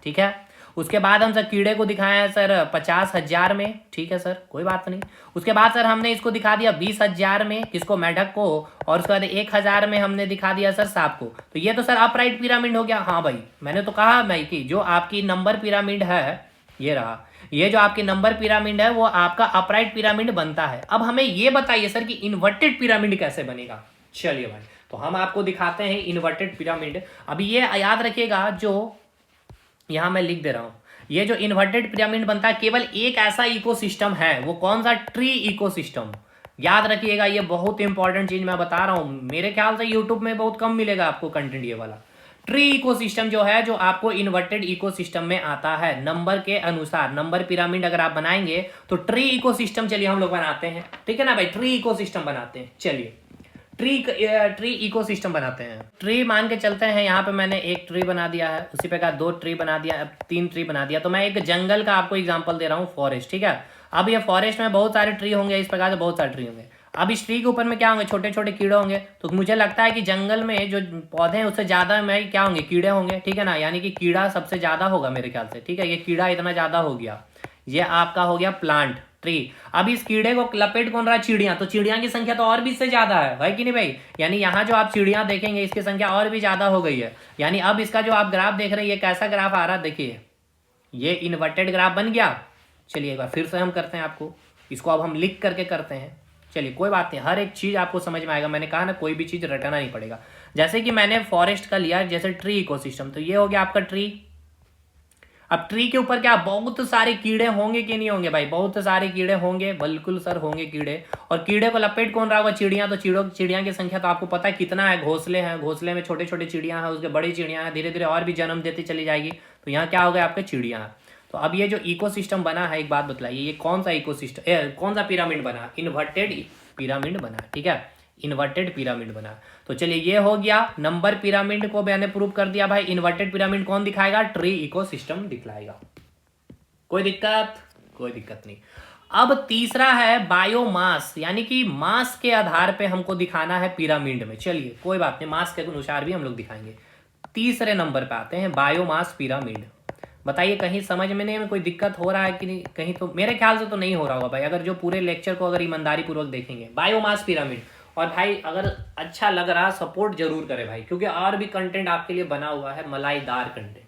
ठीक है। उसके बाद हम सर कीड़े को दिखाए हैं सर 50,000 में, ठीक है सर, कोई बात नहीं। उसके बाद सर हमने इसको दिखा दिया 20,000 में, किसको? मेढक को, और उसके बाद 1,000 में हमने दिखा दिया सर सांप को। तो ये तो सर अपराइट पिरामिड हो गया। हाँ भाई, मैंने तो कहा भाई कि जो आपकी नंबर पिरामिड है, ये रहा, ये जो आपकी नंबर पिरामिड है वो आपका अपराइट पिरामिड बनता है। अब हमें ये बताइए सर कि इन्वर्टेड पिरामिड कैसे बनेगा। चलिए भाई, तो हम आपको दिखाते हैं इन्वर्टेड पिरामिड। अभी ये याद रखिएगा, जो यहां मैं लिख दे रहा हूं, ये जो इन्वर्टेड पिरामिड बनता है, केवल एक ऐसा इकोसिस्टम है, वो कौन सा? Tree ecosystem. याद रखिएगा, ये बहुत इंपॉर्टेंट चीज मैं बता रहा हूं, मेरे ख्याल से यूट्यूब में बहुत कम मिलेगा आपको कंटेंट ये वाला। ट्री इकोसिस्टम जो है, जो आपको इन्वर्टेड इकोसिस्टम में आता है, नंबर के अनुसार। नंबर पिरामिड अगर आप बनाएंगे तो ट्री इकोसिस्टम, चलिए हम लोग बनाते हैं, ठीक है ना भाई, ट्री इकोसिस्टम बनाते हैं। चलिए ट्री इकोसिस्टम बनाते हैं। ट्री मान के चलते हैं, यहाँ पे मैंने एक ट्री बना दिया है, उसी प्रकार 2 ट्री बना दिया, 3 ट्री बना दिया। तो मैं एक जंगल का आपको एग्जांपल दे रहा हूँ, फॉरेस्ट, ठीक है। अब ये फॉरेस्ट में बहुत सारे ट्री होंगे, इस प्रकार से बहुत सारे ट्री होंगे। अब इस ट्री के ऊपर में क्या होंगे? छोटे छोटे कीड़े होंगे। तो मुझे लगता है कि जंगल में जो पौधे हैं उससे ज्यादा में क्या होंगे? कीड़े होंगे, ठीक है ना, यानी कि कीड़ा सबसे ज्यादा होगा मेरे ख्याल से, ठीक है। ये कीड़ा इतना ज्यादा हो गया, ये आपका हो गया प्लांट, ट्री। अब इस कीड़े को लपेट कौन रहा है? चिड़िया। तो चिड़िया की संख्या तो और भी इससे ज्यादा है कि नहीं भाई? यानी यहाँ जो आप चिड़िया देखेंगे इसकी संख्या और भी ज्यादा हो गई है। यानी अब इसका जो आप ग्राफ देख रहे हैं ये कैसा ग्राफ आ रहा है? देखिए ये इन्वर्टेड ग्राफ बन गया। चलिए एक बार फिर से हम करते हैं आपको, इसको अब हम लिख करके करते हैं। चलिए कोई बात नहीं, हर एक चीज आपको समझ में आएगा। मैंने कहा ना कोई भी चीज रटना नहीं पड़ेगा। जैसे कि मैंने फॉरेस्ट का लिया, जैसे ट्री इकोसिस्टम, तो ये हो गया आपका ट्री। अब ट्री के ऊपर क्या बहुत सारे कीड़े होंगे कि नहीं होंगे भाई? बहुत सारे कीड़े होंगे, बिल्कुल सर होंगे कीड़े। और कीड़े को लपेट कौन रहा होगा? चिड़िया। तो चिड़िया की संख्या तो आपको पता है कितना है, घोंसले हैं, घोंसले में छोटे छोटे चिड़िया हैं, उसके बड़ी चिड़िया हैं, धीरे धीरे और भी जन्म देती चली जाएगी। तो यहाँ क्या हो गया आपके? चिड़िया। तो अब ये जो इकोसिस्टम बना है, एक बात बतलाइए, ये कौन सा इकोसिस्टम, कौन सा पिरामिड बना? इन्वर्टेड पिरामिड बना, ठीक है, इन्वर्टेड पिरामिड बना। तो चलिए ये हो गया नंबर पिरामिड को मैंने प्रूव कर दिया भाई। इन्वर्टेड पिरामिड कौन दिखाएगा? ट्री इकोसिस्टम दिखलाएगा। कोई दिक्कत? कोई दिक्कत नहीं। अब तीसरा है बायोमास, यानी कि मास के आधार पे हमको दिखाना है पिरामिड में। चलिए कोई बात नहीं, मास के अनुसार भी हम लोग दिखाएंगे। तीसरे नंबर पे आते हैं बायोमास पिरामिड। बताइए कहीं समझ में नहीं, में कोई दिक्कत हो रहा है कि नहीं? कहीं तो मेरे ख्याल से तो नहीं हो रहा होगा भाई, अगर जो पूरे लेक्चर को अगर ईमानदारी पूर्वक देखेंगे। Biomass pyramid. और भाई अगर अच्छा लग रहा सपोर्ट जरूर करे भाई, क्योंकि और भी कंटेंट आपके लिए बना हुआ है, मलाईदार कंटेंट।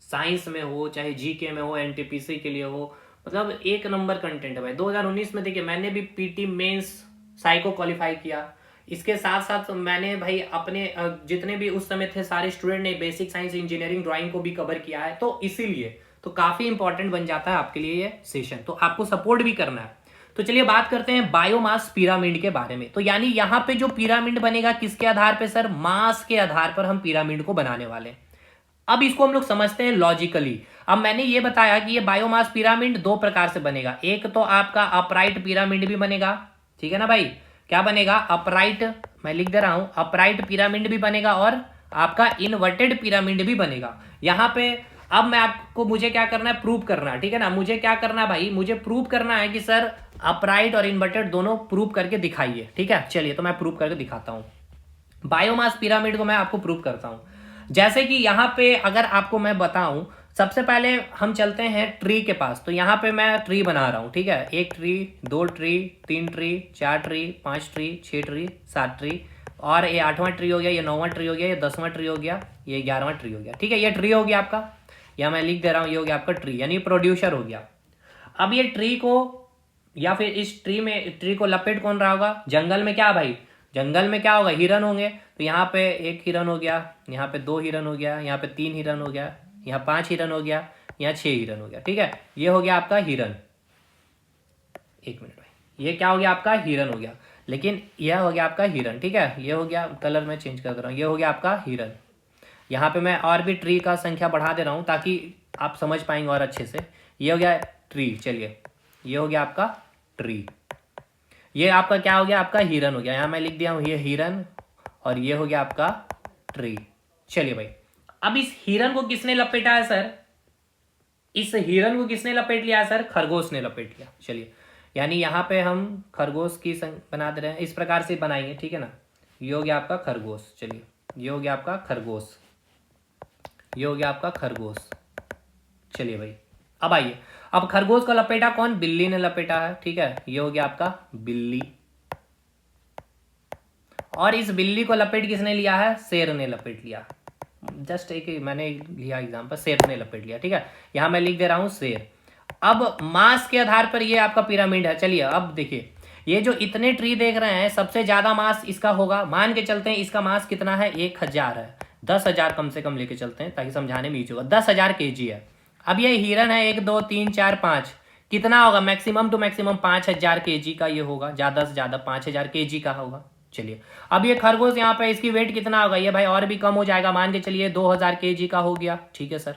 साइंस में हो चाहे जीके में हो, एनटीपीसी के लिए हो, मतलब एक नंबर कंटेंट है भाई। 2019 में देखिए मैंने भी पीटी मेंस साइको क्वालिफाई किया। इसके साथ साथ मैंने भाई अपने जितने भी उस समय थे सारे स्टूडेंट ने बेसिक साइंस, इंजीनियरिंग, ड्राइंग को भी कवर किया है। तो इसीलिए तो काफी इंपॉर्टेंट बन जाता है आपके लिए ये सेशन, तो आपको सपोर्ट भी करना है। तो चलिए बात करते हैं बायोमास पिरामिड के बारे में। तो यानी यहाँ पे जो पिरामिड बनेगा किसके आधार पे सर? मास के आधार पर हम पिरामिड को बनाने वाले हैं। अब इसको हम लोग समझते हैं लॉजिकली। अब मैंने ये बताया कि ये बायोमास पिरामिड दो प्रकार से बनेगा। एक तो आपका अपराइट पिरामिड भी बनेगा, ठीक है ना भाई? क्या बनेगा? अपराइट, मैं लिख दे रहा हूं, अपराइट पिरामिड भी बनेगा और आपका इन्वर्टेड पिरामिड भी बनेगा। यहां पे अब मैं आपको, मुझे क्या करना है? प्रूव करना है, ठीक है ना? मुझे क्या करना है भाई? मुझे प्रूव करना है कि सर अपराइट और इन्वर्टेड दोनों प्रूव करके दिखाइए, ठीक है? चलिए तो मैं प्रूव करके दिखाता हूं। बायोमास पिरामिड को मैं आपको प्रूव करता हूं। जैसे कि यहां पे अगर आपको मैं बताऊं, सबसे पहले हम चलते हैं ट्री के पास। तो यहाँ पे मैं ट्री बना रहा हूँ, ठीक है? एक ट्री, दो ट्री, तीन ट्री, चार ट्री, पांच ट्री, छह ट्री, सात ट्री, और ये 8वां ट्री हो गया, ये 9वां ट्री हो गया, ये 10वां ट्री हो गया, ये 11वां ट्री हो गया, ठीक है? ये ट्री हो गया आपका, या मैं लिख दे रहा हूँ, ये हो गया आपका ट्री, यानी प्रोड्यूसर हो गया। अब ये ट्री को, या फिर इस ट्री को लपेट कौन रहा होगा? जंगल में क्या भाई? जंगल में क्या होगा? हिरन होंगे। तो यहाँ पे एक हिरन हो गया, यहाँ पे दो हिरन हो गया, यहाँ पे तीन हिरन हो गया, यहाँ 5 हिरन हो गया, यहाँ 6 हिरन हो गया, ठीक है? ये हो गया आपका हिरन। एक मिनट भाई, ये क्या हो गया आपका? हिरन हो गया। लेकिन यह हो गया आपका हिरन, ठीक है? ये हो गया, कलर में चेंज कर दे रहा हूँ, ये हो गया आपका हिरन। यहाँ पे मैं और भी ट्री का संख्या बढ़ा दे रहा हूँ ताकि आप समझ पाएंगे और अच्छे से। ये हो गया ट्री, चलिए ये हो गया आपका ट्री। ये आपका क्या हो गया? आपका हिरन हो गया। यहाँ मैं लिख दिया हूँ ये हिरन, और ये हो गया आपका ट्री। चलिए भाई, अब इस हिरन को किसने लपेटा है सर? इस हिरन को किसने लपेट लिया है सर? खरगोश ने लपेट लिया। चलिए, यानी यहाँ पे हम खरगोश की बना दे रहे हैं, इस प्रकार से बनाएंगे, ठीक है ना? ये हो गया आपका खरगोश। चलिए ये हो गया आपका खरगोश, ये हो गया आपका खरगोश। चलिए भाई, अब आइए, अब खरगोश को लपेटा कौन? बिल्ली ने लपेटा है, ठीक है? ये हो गया आपका बिल्ली। और इस बिल्ली को लपेट किसने लिया है? शेर ने लपेट लिया। जस्ट एक मैंने लिया एग्जांपल, शेर ने लपेट लिया, ठीक है? यहां मैं लिख दे रहा हूं शेर। अब मास के आधार पर ये आपका पिरामिड है। चलिए अब देखिए, ये जो इतने ट्री देख रहे हैं, सबसे ज्यादा मास इसका होगा। मान के चलते हैं इसका मास कितना है? 1000 है। 10,000 कम से कम लेके चलते हैं ताकि समझाने में ईजी होगा। 10,000 kg है। अब ये हिरन है, 1 2 3 4 5, कितना होगा? मैक्सिमम टू मैक्सिमम 5,000 kg का ये होगा, ज्यादा से ज्यादा 5,000 kg का होगा। चलिए अब ये खरगोश यहाँ पे इसकी वेट कितना होगा? ये भाई और भी कम हो जाएगा, मान के चलिए 2,000 kg का हो गया, ठीक है सर?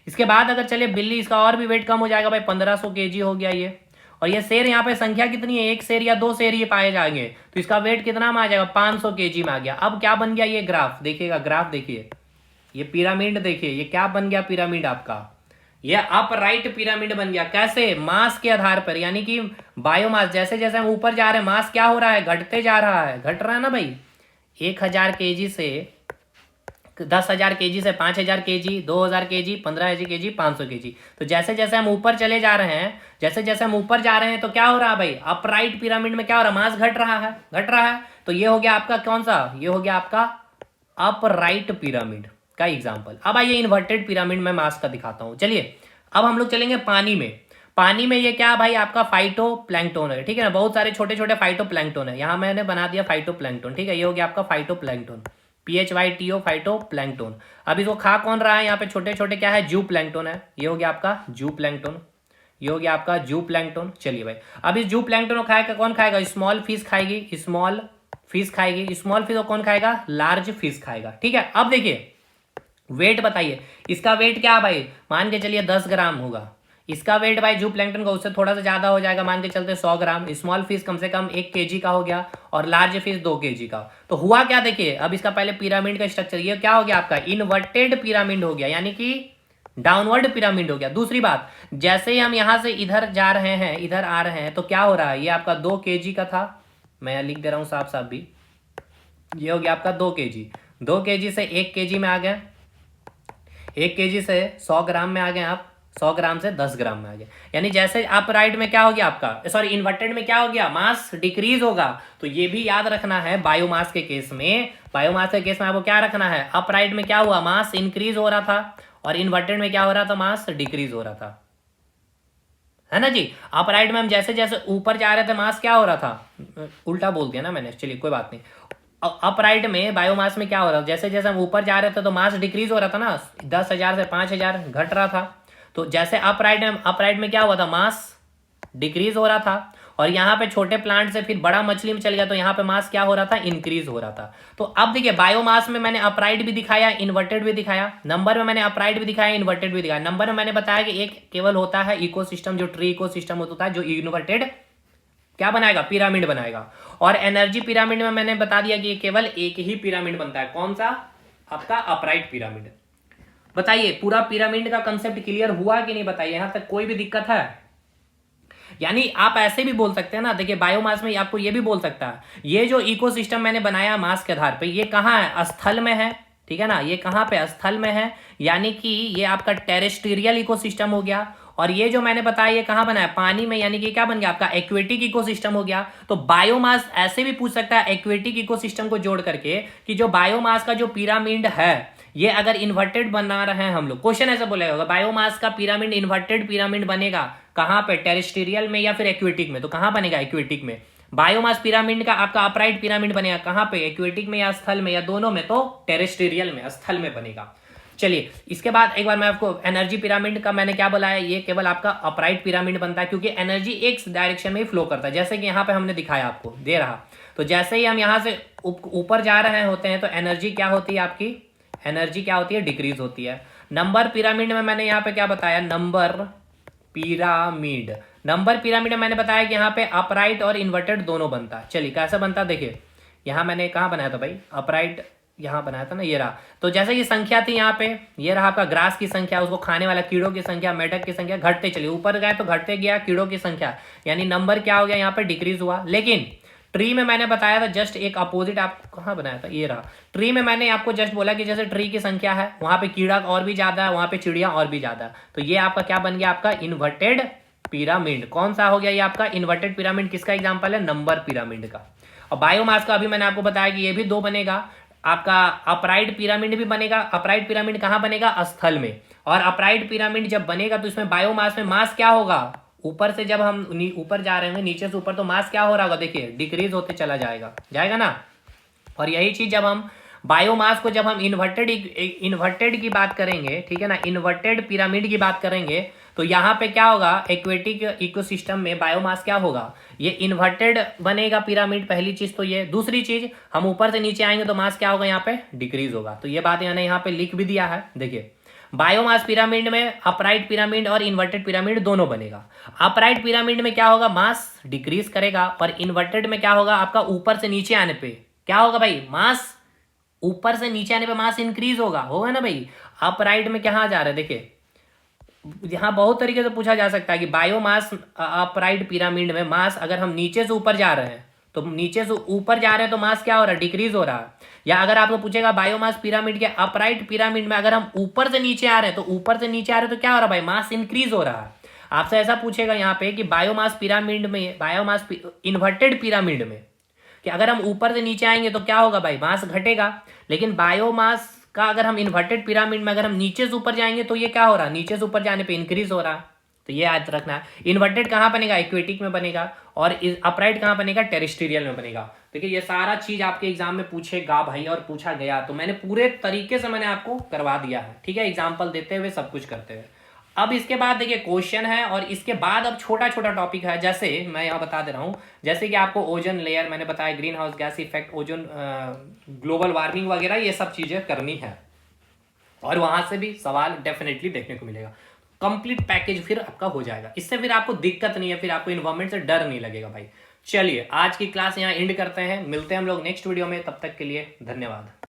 इसके बाद अगर चलिए बिल्ली, इसका और भी वेट कम हो जाएगा भाई, 1500 kg हो गया ये। और ये शेर, यहाँ पे संख्या कितनी है? एक शेर या दो शेर ये पाए जाएंगे, तो इसका वेट कितना में आ जाएगा? 500 kg में आ गया। अब क्या बन गया ये ग्राफ? देखिएगा ग्राफ, देखिए ये पिरामिड, देखिए ये क्या बन गया पिरामिड आपका? ये अपराइट पिरामिड बन गया। कैसे? मास के आधार पर, यानी कि बायोमास, जैसे जैसे हम ऊपर जा रहे हैं मास क्या हो रहा है? घटते जा रहा है, घट रहा है ना भाई। 1000 kg से 10,000 kg से 5,000 kg, 2,000 kg, 15,000 kg, 500 kg। तो जैसे जैसे हम ऊपर चले जा रहे हैं, जैसे जैसे हम ऊपर जा रहे हैं तो क्या हो रहा है भाई, अपराइट पिरामिड में क्या हो रहा है, मास घट रहा है, घट रहा है। तो ये हो गया आपका कौन सा, ये हो गया आपका अपराइट पिरामिड का एग्जाम्पल। अब आइए इन्वर्टेड पिरामिड में मास का दिखाता हूं। चलिए अब हम लोग चलेंगे पानी में। पानी में ये क्या भाई, आपका फाइटो प्लैंकटन है, ठीक है ना, बहुत सारे छोटे छोटे फाइटो प्लैंकटन है, यहाँ मैंने बना दिया फाइटो प्लैंकटन, ठीक है, ये हो गया आपका phyto plankton, PHYTO phyto plankton. अब इसको खा कौन रहा है, यहाँ पे छोटे छोटे क्या है, जू प्लैंकटन है, ये हो गया आपका जू प्लैंकटन, ये हो गया आपका जू प्लैंकटन। चलिए भाई, अब इस जू प्लैंकटन को खाएगा कौन, खाएगा स्मॉल फिश खाएगी, स्मॉल फिश खाएगी, स्मॉल फिश को कौन खाएगा, लार्ज फिश खाएगा, ठीक है। अब देखिए वेट बताइए, इसका वेट क्या है भाई, मान के चलिए 10 ग्राम होगा, इसका वेट भाई जू प्लैंकटन का उससे थोड़ा सा ज्यादा हो जाएगा, मान के चलते 100 ग्राम। स्मॉल फिश कम से कम 1 kg का हो गया और लार्ज फिश 2 kg का। तो हुआ क्या देखिए, अब इसका पहले पिरामिड का स्ट्रक्चर, ये क्या हो गया आपका इन्वर्टेड पिरामिड हो गया, यानी कि डाउनवर्ड पिरामिड हो गया। दूसरी बात, जैसे ही हम यहां से इधर जा रहे हैं, इधर आ रहे हैं, तो क्या हो रहा है, ये आपका 2 kg का था, मैं लिख दे रहा हूं साफ साफ भी, ये हो गया आपका 2 kg, 2 kg से 1 kg में आ गए, 1 kg से 100 ग्राम में आ गए आप, 100 ग्राम से 10 ग्राम में आ गए। यानी जैसे अपराइट में क्या हो गया आपका, सॉरी इन्वर्टेड में क्या हो गया, मास डिक्रीज होगा। तो ये भी याद रखना है बायोमास के केस में, बायोमास के केस में आपको क्या रखना है, अपराइट में क्या हुआ, मास इंक्रीज हो रहा था, और इन्वर्टेड में क्या हो रहा था, मास डिक्रीज हो रहा था, है ना जी। अपराइट में हम जैसे जैसे ऊपर जा रहे थे, मास क्या हो रहा था, उल्टा बोल दिया ना मैंने, चलिए कोई बात नहीं। अपराइट में बायोमास में क्या हो रहा था, जैसे जैसे हम ऊपर जा रहे थे तो मास डिक्रीज हो रहा था ना, 10,000 से 5,000 घट रहा था। तो जैसे अपराइट में क्या हुआ था, मास डिक्रीज हो रहा था, और यहाँ पे छोटे प्लांट से फिर बड़ा मछली में चल गया, तो यहाँ पे मास क्या हो रहा था, इंक्रीज हो रहा था। तो अब देखिए बायोमास में मैंने अपराइट भी दिखाया, इन्वर्टेड भी दिखाया, नंबर में मैंने अपराइट भी दिखाया, इन्वर्टेड भी दिखाया। नंबर में मैंने बताया कि एक केवल होता है इकोसिस्टम, जो ट्री इकोसिस्टम होता है, जो इन्वर्टेड क्या बनाएगा, पिरामिड बनाएगा। और एनर्जी पिरामिड में मैंने बता दिया कि केवल एक ही पिरामिड बनता है, कौन सा, आपका अपराइट पिरामिड। बताइए पूरा पिरामिड का कंसेप्ट क्लियर हुआ कि नहीं, बताइए यहां तक कोई भी दिक्कत है। यानी आप ऐसे भी बोल सकते हैं ना, देखिए बायोमास में आपको ये भी बोल सकता है, ये जो इकोसिस्टम मैंने बनाया मास के आधार पे, ये कहाँ है, स्थल में है, ठीक है ना, ये कहाँ पे, स्थल में है, यानी कि ये आपका टेरेस्ट्रियल इकोसिस्टम हो गया। और ये जो मैंने बताया ये कहाँ बना है, पानी में, यानी कि क्या बन गया आपका एक्वेटिक इकोसिस्टम हो गया। तो बायोमास ऐसे भी पूछ सकता है एक्वेटिक इकोसिस्टम को जोड़ करके, कि जो बायोमास का जो पिरामिड है, ये अगर इन्वर्टेड बना रहे हैं हम लोग, क्वेश्चन ऐसा बोलेगा बायोमास का पिरामिड इन्वर्टेड पिरामिड बनेगा कहां पे, टेरेस्ट्रियल में या फिर एक्वेटिक में, तो कहां बनेगा, एक्वेटिक में। बायोमास पिरामिड का आपका अपराइट पिरामिड बनेगा कहां पे, एक्वेटिक में या स्थल में, या दोनों में, तो टेरेस्ट्रियल में, स्थल में बनेगा। चलिए इसके बाद एक बार मैं आपको एनर्जी पिरामिड का मैंने क्या बोला है, ये केवल आपका अपराइट पिरामिड बनता है, क्योंकि एनर्जी एक डायरेक्शन में ही फ्लो करता है, जैसे कि यहाँ पे हमने दिखाया आपको दे रहा। तो जैसे ही हम यहाँ से ऊपर जा रहे होते हैं, तो एनर्जी क्या होती है आपकी, एनर्जी क्या होती है, डिक्रीज होती है। नंबर पिरामिड में मैंने यहाँ पे क्या बताया, नंबर पिरामिड, नंबर पिरामिड में मैंने बताया कि यहाँ पे अपराइट और इन्वर्टेड दोनों बनता है। चलिए कैसे बनता है, देखिए यहाँ मैंने कहाँ बनाया था भाई, अपराइट यहाँ बनाया था ना, ये रहा। तो जैसे ये संख्या थी यहाँ पे, ये रहा आपका ग्रास की संख्या, उसको खाने वाला कीड़ों की संख्या, मेढक की संख्या, घटते चलिए, ऊपर गए तो घटते गया कीड़ों की संख्या, यानी नंबर क्या हो गया, यहाँ पे डिक्रीज हुआ। लेकिन ट्री में मैंने बताया था जस्ट एक अपोजिट, आप कहाँ बनाया था, ये रहा। ट्री में मैंने आपको जस्ट बोला कि जैसे ट्री की संख्या है, वहां पे कीड़ा और भी ज्यादा है, वहां पे चिड़िया और भी ज्यादा है। तो ये आपका क्या बन गया, आपका इन्वर्टेड पिरामिड। कौन सा हो गया ये आपका इन्वर्टेड पिरामिड, किसका एग्जाम्पल है, नंबर पिरामिड का। और बायोमास का अभी मैंने आपको बताया कि ये भी दो बनेगा, आपका अपराइट पिरामिड भी बनेगा। अपराइट पिरामिड कहाँ बनेगा, स्थल में। और अपराइट पिरामिड जब बनेगा तो इसमें बायोमास में मास क्या होगा, ऊपर से जब हम ऊपर जा रहे हैं, नीचे से ऊपर, तो मास क्या हो रहा होगा, देखिए डिक्रीज होते चला जाएगा ना। और यही चीज जब हम बायोमास को, जब हम इन्वर्टेड की बात करेंगे, ठीक है ना, इन्वर्टेड पिरामिड की बात करेंगे, तो यहाँ पे क्या होगा, एक्वेटिक इकोसिस्टम में बायोमास क्या होगा, ये इन्वर्टेड बनेगा पिरामिड, पहली चीज तो ये। दूसरी चीज, हम ऊपर से नीचे आएंगे तो मास क्या होगा, यहाँ पे डिक्रीज होगा। तो ये बात मैंने यहाँ पे लिख भी दिया है, देखिए बायोमास पिरामिड में अपराइट पिरामिड और इन्वर्टेड पिरामिड दोनों बनेगा। अपराइट पिरामिड में क्या होगा, मास डिक्रीज करेगा, और इन्वर्टेड में क्या होगा, आपका ऊपर से नीचे आने पे क्या होगा भाई, मास ऊपर से नीचे आने पे मास इंक्रीज होगा ना भाई। अपराइट में कहाँ जा रहा है, देखिए यहाँ बहुत तरीके से पूछा जा सकता है कि बायोमास अपराइट पिरामिड में मास, अगर हम नीचे से ऊपर जा रहे हैं तो नीचे से ऊपर जा रहे हैं तो मास क्या हो रहा है, डिक्रीज हो रहा है। या अगर आपको पूछेगा बायोमास पिरामिड के अपराइट पिरामिड में अगर हम ऊपर से नीचे आ रहे हैं तो ऊपर से नीचे आ रहे हैं तो क्या हो रहा है भाई, मास इंक्रीज हो रहा है। आपसे ऐसा पूछेगा यहाँ पे कि बायोमास पिरामिड में, बायोमास इन्वर्टेड पिरामिड में, कि अगर हम ऊपर से नीचे आएंगे तो क्या होगा भाई, मास घटेगा। लेकिन बायोमास का अगर हम इन्वर्टेड पिरामिड में अगर हम नीचे से ऊपर जाएंगे तो ये क्या हो रहा है, नीचे से ऊपर जाने पे इंक्रीज हो रहा है। तो ये याद रखना है। इन्वर्टेड कहाँ बनेगा, इक्वेटिक में बनेगा, और अपराइट कहाँ बनेगा, टेरेस्ट्रियल में बनेगा। देखिए ये सारा चीज आपके एग्जाम में पूछेगा भाई, और पूछा गया तो मैंने पूरे तरीके से मैंने आपको करवा दिया है, ठीक है, एग्जाम्पल देते हुए सब कुछ करते हुए। अब इसके बाद देखिए क्वेश्चन है, और इसके बाद अब छोटा छोटा टॉपिक है, जैसे मैं यहाँ बता दे रहा हूँ, जैसे कि आपको ओजोन लेयर मैंने बताया, green house gas effect, ozone, global warming वगैरह, ये सब चीजें करनी है, और वहां से भी सवाल डेफिनेटली देखने को मिलेगा। कंप्लीट पैकेज फिर आपका हो जाएगा, इससे फिर आपको दिक्कत नहीं है, फिर आपको इन्वायरमेंट से डर नहीं लगेगा भाई। चलिए आज की क्लास यहाँ एंड करते हैं, मिलते हैं हम लोग नेक्स्ट वीडियो में, तब तक के लिए धन्यवाद।